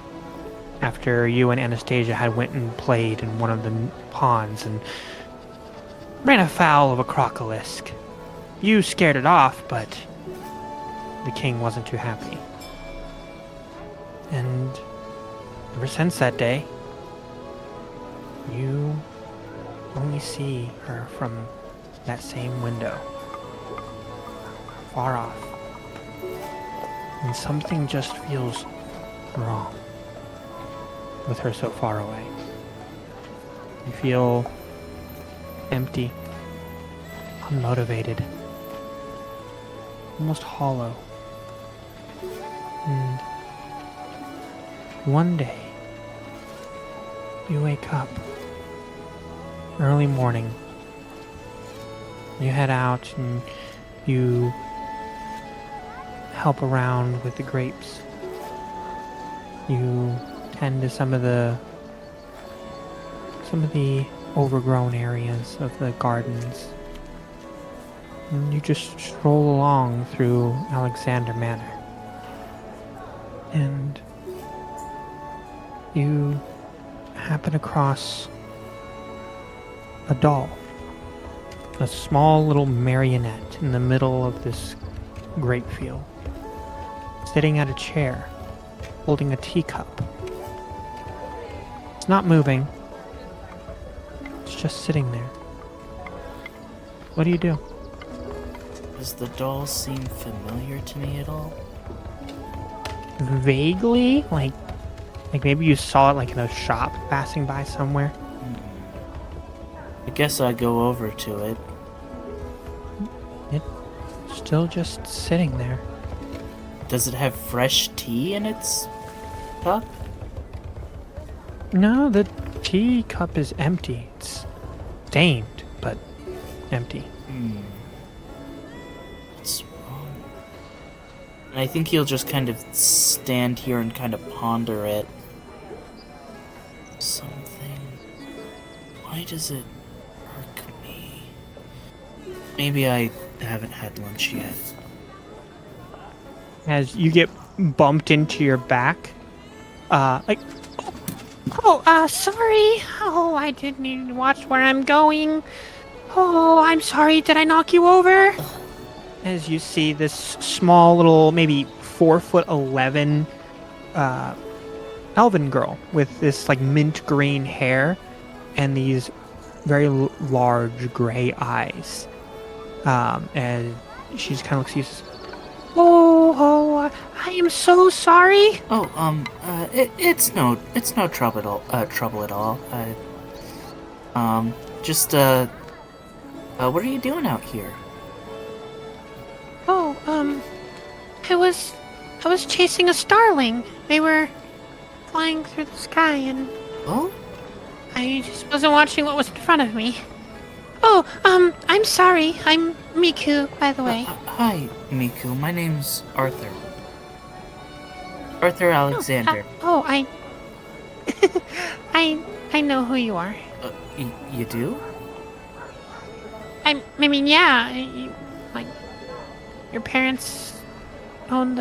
After you and Anastasia had went and played in one of the ponds and ran afoul of a crocolisk. You scared it off, but the king wasn't too happy. And ever since that day, you only see her from that same window, far off. And something just feels wrong with her so far away. You feel empty, unmotivated, almost hollow. And one day, you wake up early morning. You head out and you help around with the grapes. You tend to some of the overgrown areas of the gardens. And you just stroll along through Alexander Manor. And you happen across a doll. A small little marionette in the middle of this grape field. Sitting at a chair, holding a teacup. It's not moving. It's just sitting there. What do you do? Does the doll seem familiar to me at all? Vaguely? Like maybe you saw it like in a shop passing by somewhere? I guess I go over to it. It's still just sitting there. Does it have fresh tea in its cup? No, the teacup is empty. It's stained, but empty. What's wrong? And I think he'll just kind of stand here and kind of ponder it. Something. Why does it irk me? Maybe I haven't had lunch yet. As you get bumped into your back, sorry. Oh, I didn't even watch where I'm going. Oh, I'm sorry. Did I knock you over? As you see this small little, maybe 4'11", elven girl with this like mint green hair and these very large gray eyes. And she's kind of looks at you. Says, I am so sorry. It's no trouble at all. What are you doing out here? I was chasing a starling. They were flying through the sky, and Oh? I just wasn't watching what was in front of me. I'm sorry. I'm Miku, by the way. Hi, Miku. My name's Arthur. Arthur Alexander. I know who you are. You do? I mean, yeah. Like, your parents own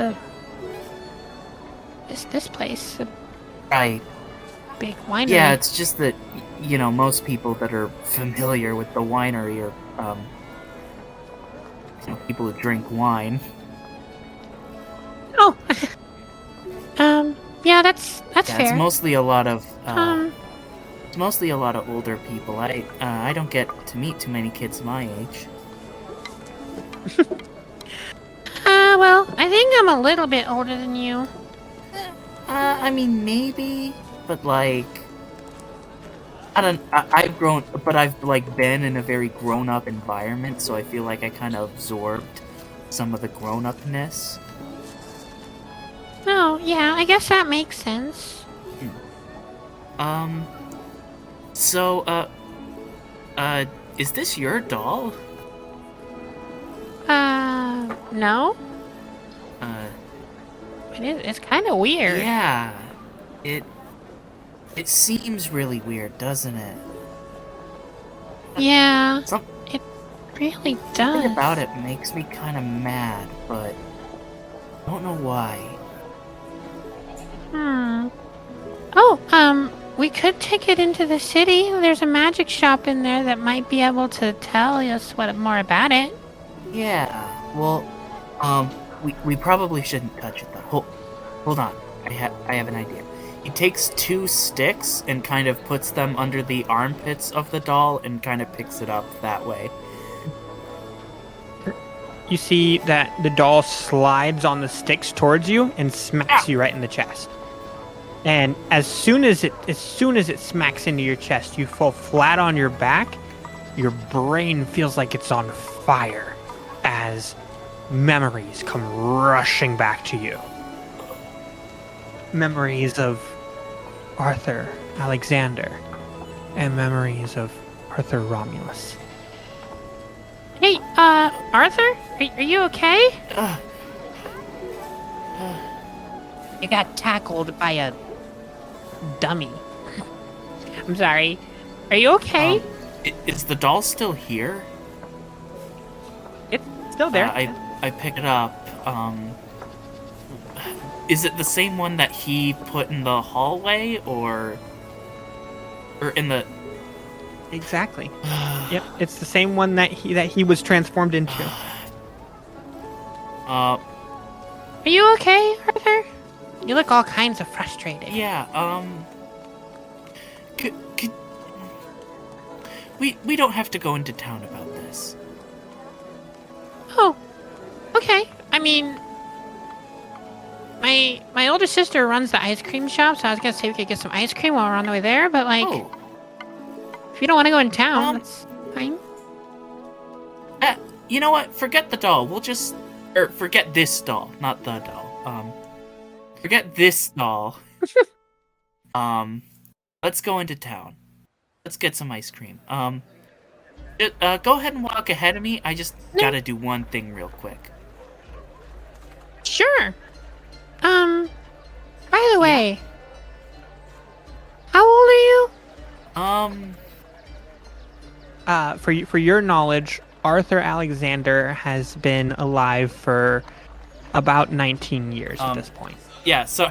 this place, a Right. big winery. Yeah, it's just that, most people that are familiar with the winery are, people who drink wine. Oh. Yeah, that's Yeah, fair. it's mostly a lot of, older people. I don't get to meet too many kids my age. Well, I think I'm a little bit older than you. I mean, maybe, but like, I've grown, but I've like been in a very grown-up environment, so I feel like I kind of absorbed some of the grown-upness. Oh, yeah, I guess that makes sense. So, is this your doll? No? It's kind of weird. Yeah, it seems really weird, doesn't it? Yeah, Some- it really does. Something about it makes me kind of mad, but I don't know why. We could take it into the city. There's a magic shop in there that might be able to tell us more about it. Yeah, well, we probably shouldn't touch it though. Hold on, I have an idea. He takes 2 sticks and kind of puts them under the armpits of the doll and kind of picks it up that way. You see that the doll slides on the sticks towards you and smacks you right in the chest. And as soon as it smacks into your chest, you fall flat on your back. Your brain feels like it's on fire as memories come rushing back to you. Memories of Arthur Alexander and memories of Arthur Romulus. Hey, Arthur? Are you okay? You got tackled by a dummy. I'm sorry. Are you okay? Is the doll still here? It's still there. I pick it up. Is it the same one that he put in the hallway, or in the? Exactly. Yep, it's the same one that he was transformed into. Are you okay, Arthur? You look all kinds of frustrated. Yeah. Could we don't have to go into town about this. Oh, okay. I mean, my older sister runs the ice cream shop, so I was gonna say we could get some ice cream while we're on the way there, but like, If you don't want to go in town, Um, that's fine. You know what? Forget the doll. We'll just... forget this doll, not the doll. Forget this doll. Let's go into town. Let's get some ice cream. Go ahead and walk ahead of me. I just gotta do one thing real quick. Sure. By the way, how old are you? For your knowledge, Arthur Alexander has been alive for about 19 years at this point. Yeah, so...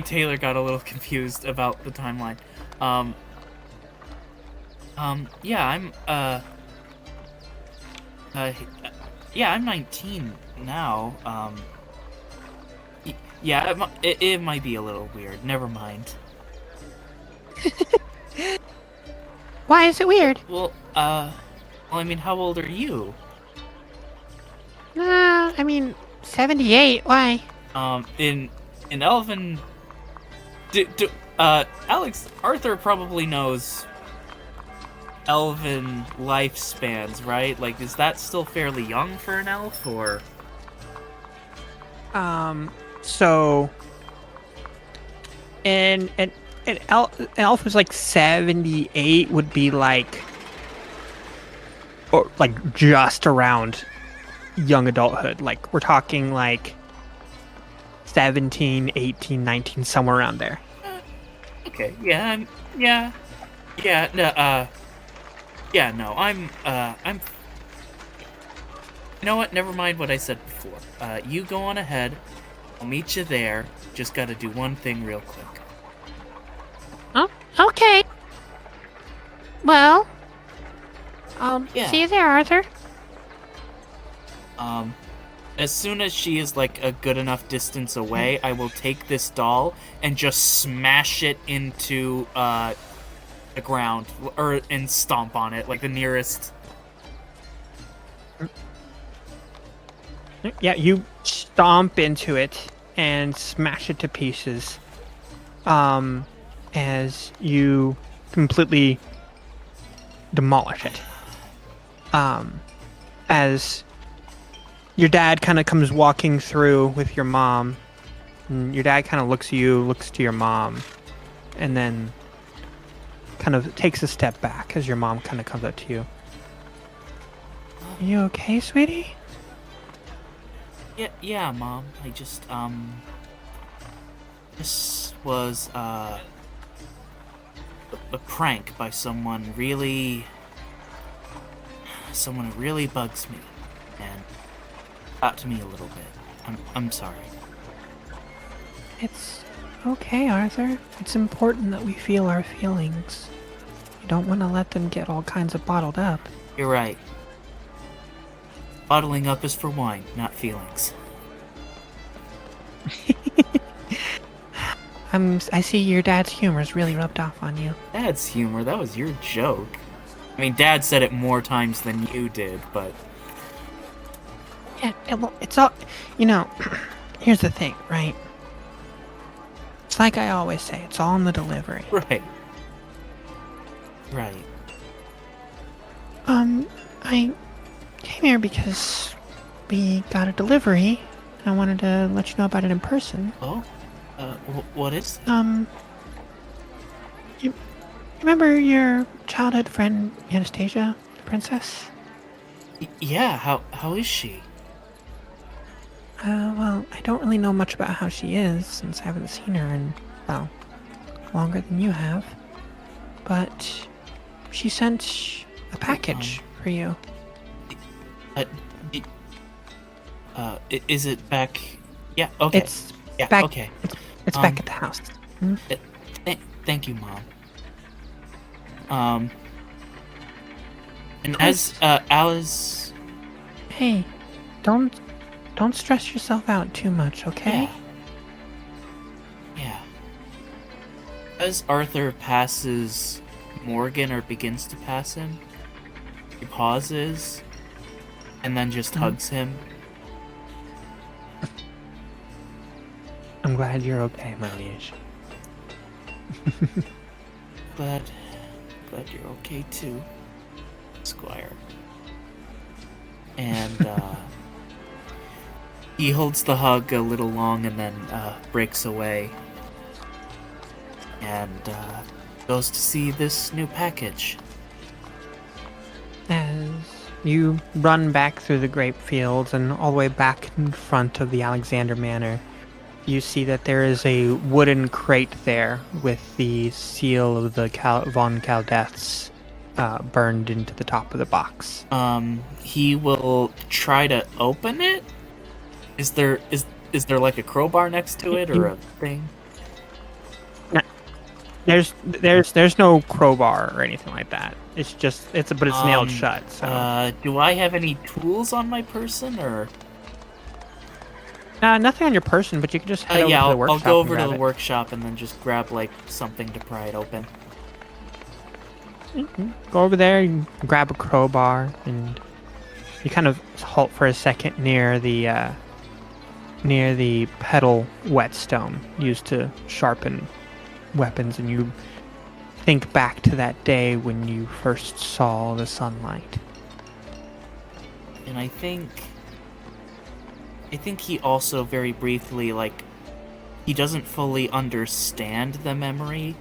Taylor got a little confused about the timeline. Yeah, I'm 19 now. Yeah, it might be a little weird. Never mind. Why is it weird? Well, I mean, how old are you? I mean, 78. Why? In Elven... Arthur probably knows Elven lifespans, right? Like, is that still fairly young for an elf, or...? So... An elf is like 78 would be like... Or like just around young adulthood. Like, we're talking like 17, 18, 19, somewhere around there. Okay, yeah, no, I'm, you know what, never mind what I said before. You go on ahead, I'll meet you there, just gotta do one thing real quick. Oh, okay. Well, I'll see you there, Arthur. As soon as she is, like, a good enough distance away, I will take this doll and just smash it into, the ground, and stomp on it, like the nearest... Yeah, you stomp into it and smash it to pieces. As you completely demolish it. As your dad kind of comes walking through with your mom, and your dad kind of looks at you, looks to your mom, and then kind of takes a step back as your mom kind of comes up to you. Are you okay, sweetie? Yeah, Mom. I just, this was, a prank by someone who really bugs me, and got to me a little bit. I'm sorry. It's okay, Arthur. It's important that we feel our feelings. You don't want to let them get all kinds of bottled up. You're right. Bottling up is for wine, not feelings. I see your dad's humor's really rubbed off on you. Dad's humor? That was your joke. I mean, Dad said it more times than you did, but... Yeah, well, it's all... You know, here's the thing, right? It's like I always say, it's all in the delivery. Right. I came here because we got a delivery. I wanted to let you know about it in person. Oh? What is it? You remember your childhood friend Anastasia, the princess? Yeah, how is she? Well, I don't really know much about how she is, since I haven't seen her in, well, longer than you have. But she sent a package for you. Is it back? Yeah, okay. It's yeah, back. Okay. It's back at the house. Thank you, Mom. And as Alice... Hey, don't stress yourself out too much, okay? Yeah. As Arthur passes Morgan, or begins to pass him, he pauses and then just hugs him. I'm glad you're okay, my liege. Glad glad you're okay too, Squire. And he holds the hug a little long and then breaks away and goes to see this new package. As you run back through the grape fields and all the way back in front of the Alexander Manor, you see that there is a wooden crate there with the seal of the von Caldeths burned into the top of the box. He will try to open it. Is there like a crowbar next to it or a thing? There's no crowbar or anything like that. It's nailed shut. So do I have any tools on my person or? nothing on your person, but you can just head over to the workshop. I'll go over and to grab the it. workshop and then just grab like something to pry it open. Go over there, you grab a crowbar, and you kind of halt for a second near the pedal whetstone used to sharpen weapons, and you think back to that day when you first saw the sunlight. And I think he also very briefly, like, he doesn't fully understand the memory,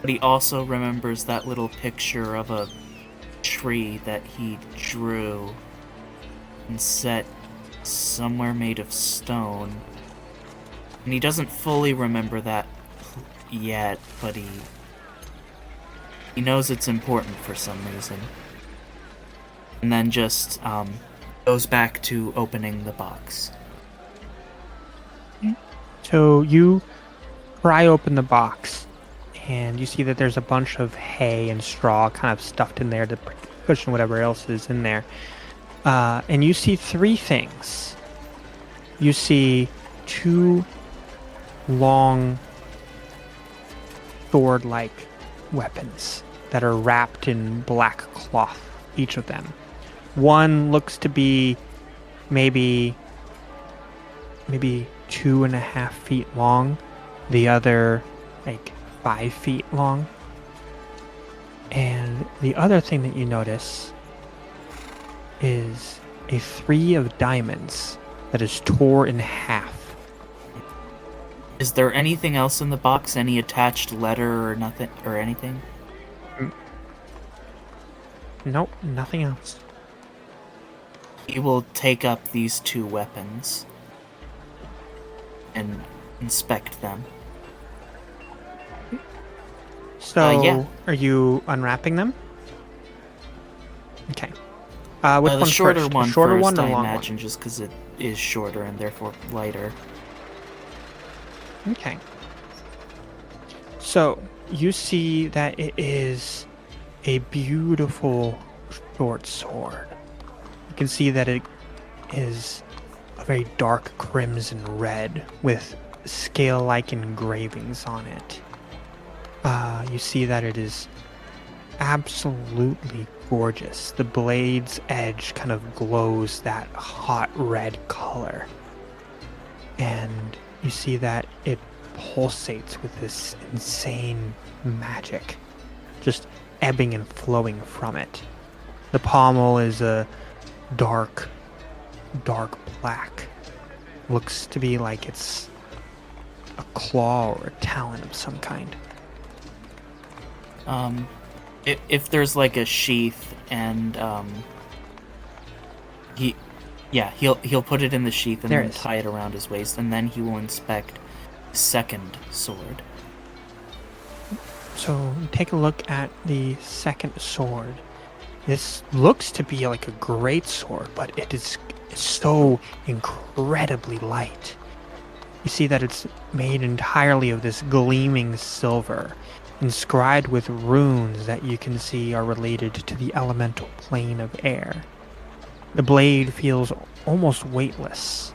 but he also remembers that little picture of a tree that he drew and set somewhere made of stone. And he doesn't fully remember that yet, but he knows it's important for some reason. And then just goes back to opening the box. So you pry open the box, and you see that there's a bunch of hay and straw kind of stuffed in there to cushion whatever else is in there. And you see three things. You see two long sword-like weapons that are wrapped in black cloth, each of them. One looks to be maybe 2.5 feet long. The other, like 5 feet long. And the other thing that you notice is a 3 of diamonds that is tore in half. Is there anything else in the box? Any attached letter or nothing or anything? Nope, nothing else. He will take up these 2 weapons and inspect them. So, yeah. Are you unwrapping them? Okay. Which The one shorter first? one The shorter first, one or I long imagine, just because it is shorter and therefore lighter. one? Okay. So, you see that it is a beautiful short sword. You can see that it is a very dark crimson red with scale-like engravings on it. You see that it is absolutely gorgeous. The blade's edge kind of glows that hot red color. And you see that it pulsates with this insane magic, just ebbing and flowing from it. The pommel is a dark black. Looks to be like it's a claw or a talon of some kind. If there's like a sheath and he'll put it in the sheath and There then is. tie it around his waist, and then he will inspect the second sword. So take a look at the second sword. This looks to be like a great sword, but it is so incredibly light. You see that it's made entirely of this gleaming silver, inscribed with runes that you can see are related to the elemental plane of air. The blade feels almost weightless,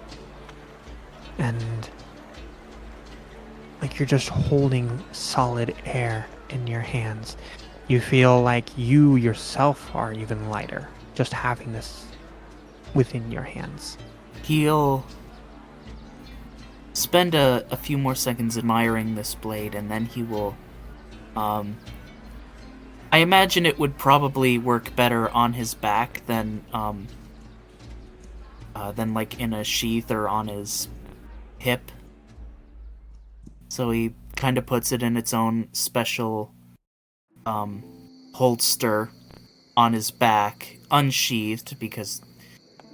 and like you're just holding solid air in your hands. You feel like you yourself are even lighter, just having this within your hands. He'll spend a few more seconds admiring this blade, and then he will I I imagine it would probably work better on his back than like in a sheath or on his hip. So he kind of puts it in its own special holster on his back, unsheathed, because,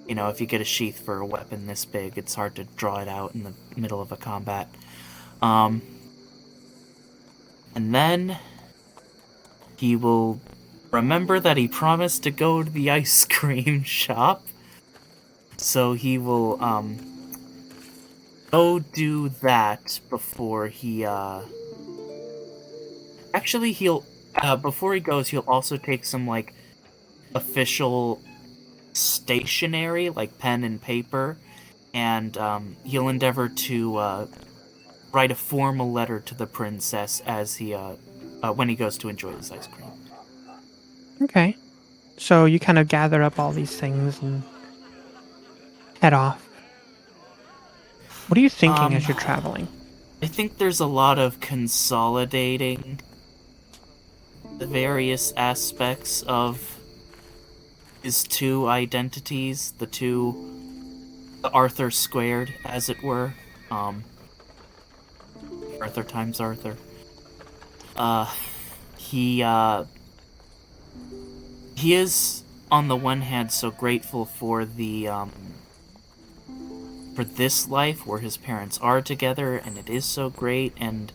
you know, if you get a sheath for a weapon this big, it's hard to draw it out in the middle of a combat. And then he will remember that he promised to go to the ice cream shop. So he will go do that before he actually he'll before he goes, he'll also take some like official stationery, like pen and paper, and he'll endeavor to write a formal letter to the princess as he when he goes to enjoy his ice cream. Okay. So you kind of gather up all these things and head off. What are you thinking as you're traveling? I think there's a lot of consolidating the various aspects of his two identities, the Arthur squared, as it were. Arthur times Arthur. He is, on the one hand, so grateful for the, for this life where his parents are together, and it is so great, and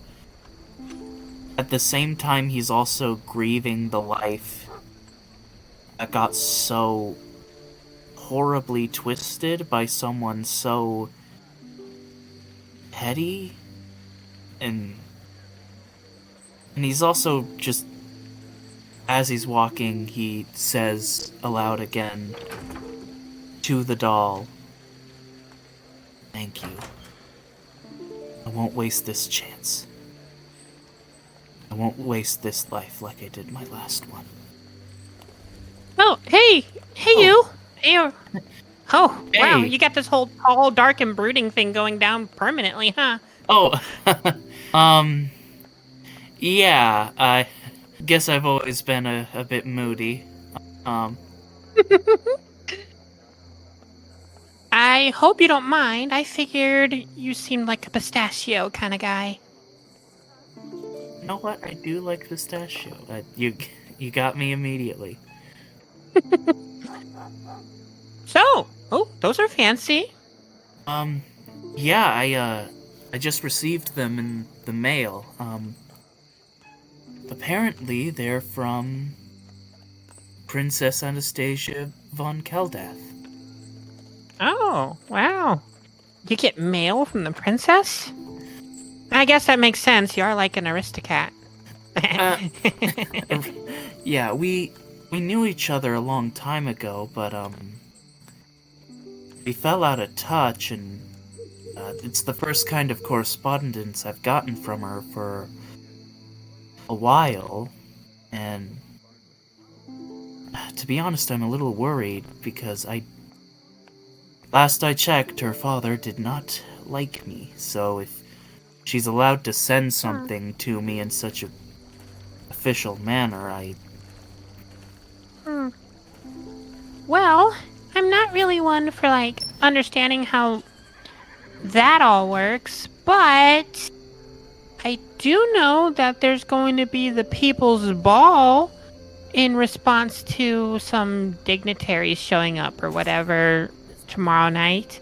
at the same time, he's also grieving the life that got so horribly twisted by someone so petty, and he's also just, as he's walking, he says aloud again to the doll, "Thank you. I won't waste this chance. I won't waste this life like I did my last one." Oh, hey, you. Hey, oh, wow, Hey. you got this whole tall, dark, and brooding thing going down permanently, huh? Oh, yeah, I guess I've always been a bit moody. I hope you don't mind. I figured you seemed like a pistachio kind of guy. You know what? I do like pistachio. You got me immediately. So, oh, those are fancy. Yeah, I just received them in the mail. Apparently they're from Princess Anastasia von Keldath. Oh, wow. You get mail from the princess? I guess that makes sense. You are like an aristocrat. Yeah, we knew each other a long time ago, but we fell out of touch, and it's the first kind of correspondence I've gotten from her for a while, and to be honest, I'm a little worried because last I checked, her father did not like me, so if she's allowed to send something to me in such a official manner, Well, I'm not really one for, like, understanding how that all works, but I do know that there's going to be the People's Ball in response to some dignitaries showing up or whatever tomorrow night.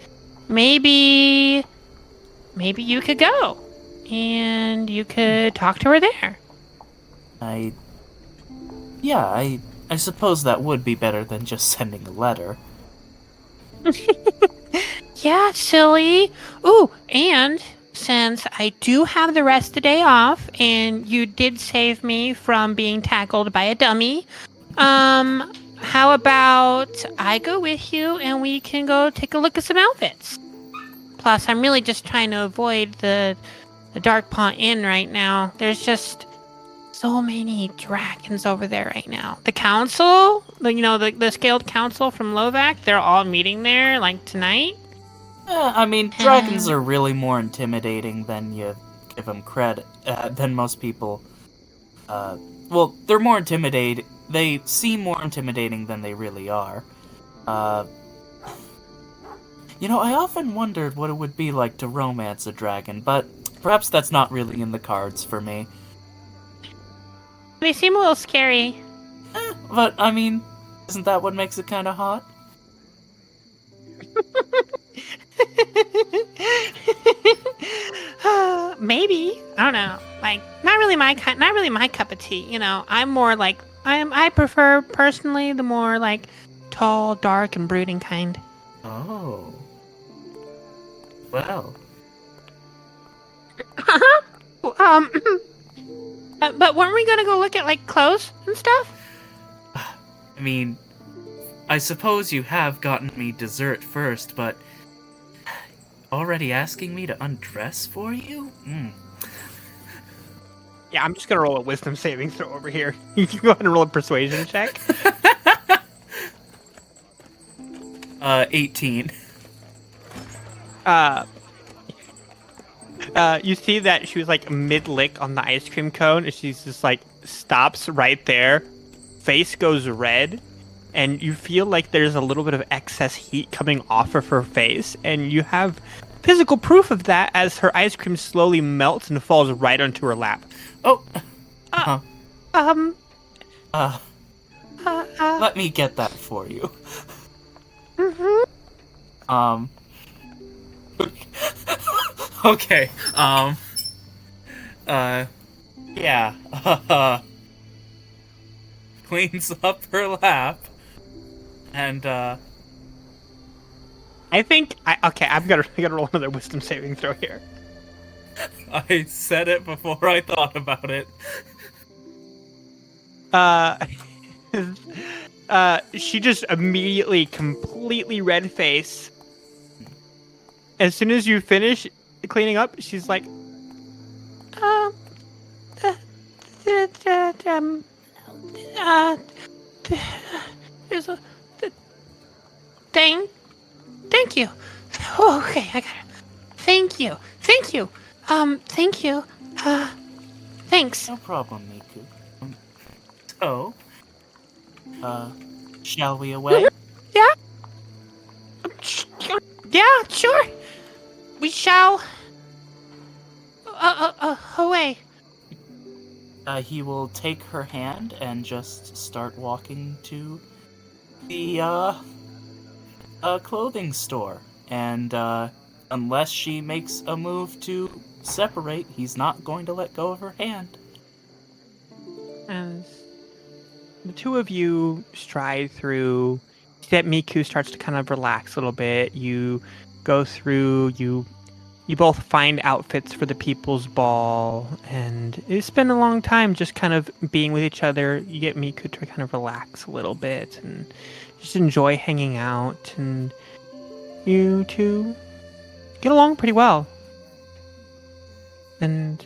Maybe you could go and you could talk to her there. I suppose that would be better than just sending a letter. Yeah, silly. Ooh, and since I do have the rest of the day off, and you did save me from being tackled by a dummy, how about I go with you and we can go take a look at some outfits? Plus, I'm really just trying to avoid the Dark Paw Inn right now. There's just so many dragons over there right now. The council, the scaled council from Lovac, they're all meeting there, like, tonight. I mean, dragons are really more intimidating than you give them credit, than most people well, they're more intimidating. They seem more intimidating than they really are. I often wondered what it would be like to romance a dragon, but perhaps that's not really in the cards for me. They seem a little scary. But, I mean, isn't that what makes it kind of hot? Maybe. I don't know. Like, not really my cup of tea. You know, I'm more like I prefer personally the more like tall, dark, and brooding kind. Oh. Well. But weren't we gonna go look at like clothes and stuff? I mean, I suppose you have gotten me dessert first, but already asking me to undress for you? Yeah, I'm just gonna roll a wisdom saving throw over here. You can go ahead and roll a persuasion check. 18. You see that she was like mid-lick on the ice cream cone, and she's just like stops right there. Face goes red, and you feel like there's a little bit of excess heat coming off of her face, and you have physical proof of that as her ice cream slowly melts and falls right onto her lap. Oh! Uh, Let me get that for you. Okay, yeah, cleans up her lap, and, I think I'm gonna roll another wisdom saving throw here. I said it before I thought about it. She just immediately completely red face. As soon as you finish cleaning up, she's like, there's a thing. Thank you. Oh, okay, I got it. Thank you. Thank you. Thanks. No problem, Miku. So, shall we away? Yeah. Yeah, sure. We shall. Away. He will take her hand and just start walking to the, clothing store. And, unless she makes a move to separate, he's not going to let go of her hand. as the two of you stride through, you see that Miku starts to kind of relax a little bit. You go through, you both find outfits for the people's ball, and it's been a long time just kind of being with each other. You get Miku to kind of relax a little bit and just enjoy hanging out, and you two get along pretty well. And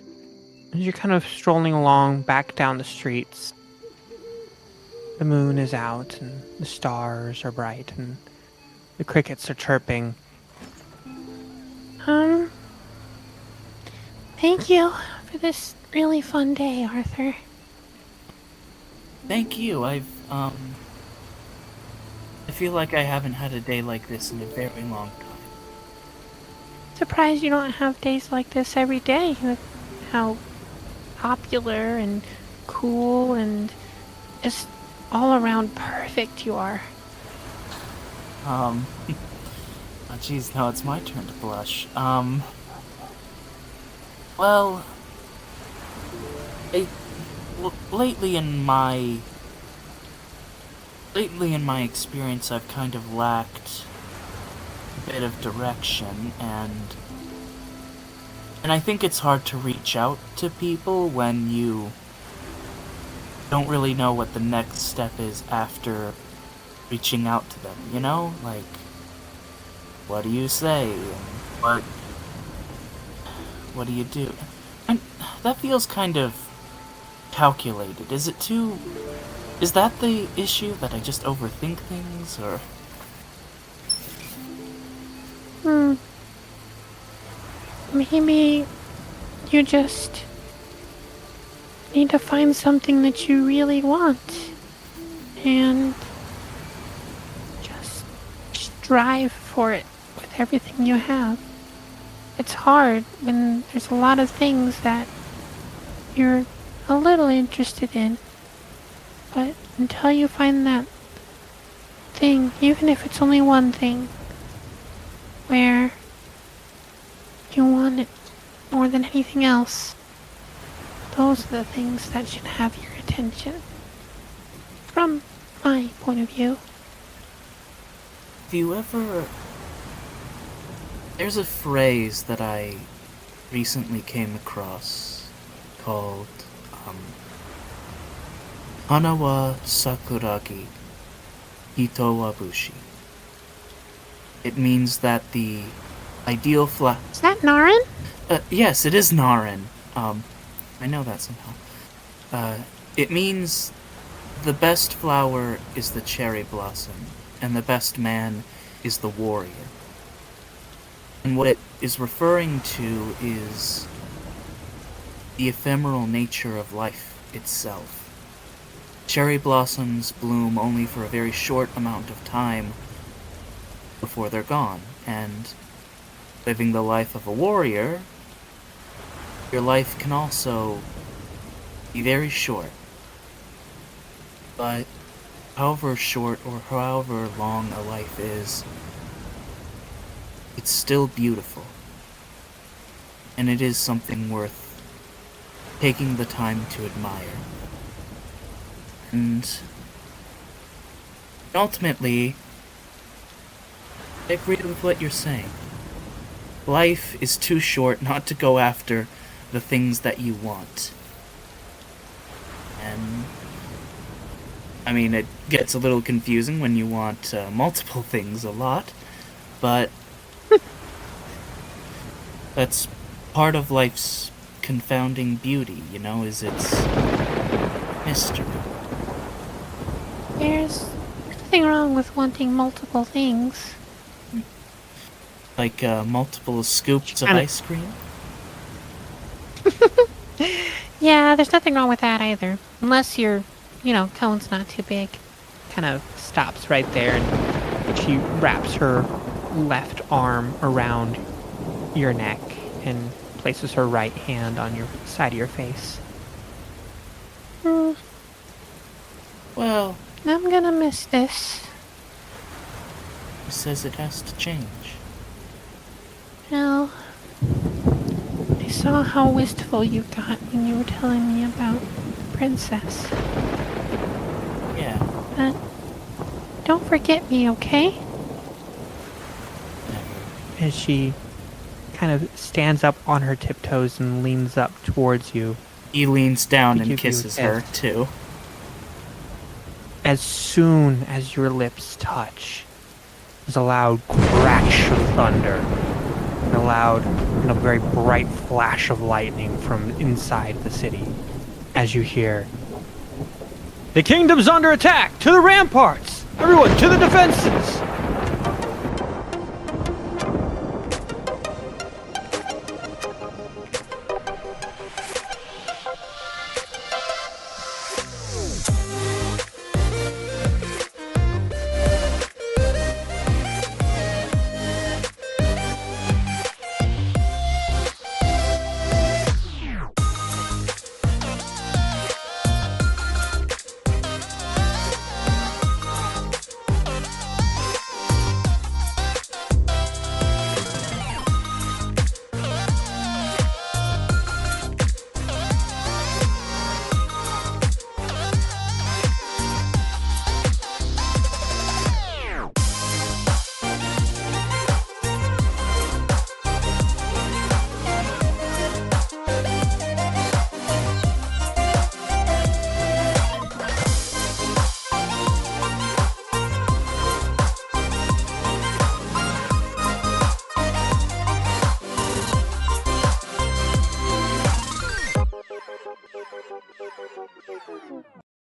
as you're kind of strolling along back down the streets, the moon is out and the stars are bright and the crickets are chirping. Thank you for this really fun day, Arthur. Thank you. I feel like I haven't had a day like this in a very long time. Surprised you don't have days like this every day. With how popular and cool and just all around perfect you are. Oh, geez, now it's my turn to blush. Well, lately in my experience, I've kind of lacked a bit of direction, and I think it's hard to reach out to people when you don't really know what the next step is after reaching out to them, you know? Like, what do you say? And what do you do? And that feels kind of calculated. Is that the issue, that I just overthink things, or? Maybe you just You need to find something that you really want. And just strive for it with everything you have. It's hard when there's a lot of things that you're a little interested in. But until you find that thing, even if it's only one thing, where you want it more than anything else, those are the things that should have your attention. From my point of view. Have you ever... There's a phrase that I recently came across called, Hana wa sakuragi, hito wa bushi. It means that the ideal flower... Is that Naren? Yes, it is Naren. I know that somehow. It means the best flower is the cherry blossom, and the best man is the warrior. And what it is referring to is the ephemeral nature of life itself. Cherry blossoms bloom only for a very short amount of time before they're gone, and living the life of a warrior, your life can also be very short. But however short or however long a life is, it's still beautiful. And it is something worth taking the time to admire. And ultimately, I agree with what you're saying. Life is too short not to go after the things that you want. And I mean, it gets a little confusing when you want multiple things a lot, but that's part of life's confounding beauty, you know, is its mystery. There's nothing wrong with wanting multiple things. Like multiple scoops of ice cream? Yeah, there's nothing wrong with that either. Unless your, cone's not too big. Kind of stops right there, and she wraps her left arm around your neck and places her right hand on your side of your face. Well, I'm gonna miss this. it says it has to change. Well, I saw how wistful you got when you were telling me about the princess. Yeah. But don't forget me, okay? Never. As she kind of stands up on her tiptoes and leans up towards you. He leans down To and give you a kisses her, kiss. too. As soon as your lips touch, there's a loud crash of thunder and a very bright flash of lightning from inside the city as you hear, "The kingdom's under attack! To the ramparts! Everyone, to the defenses!"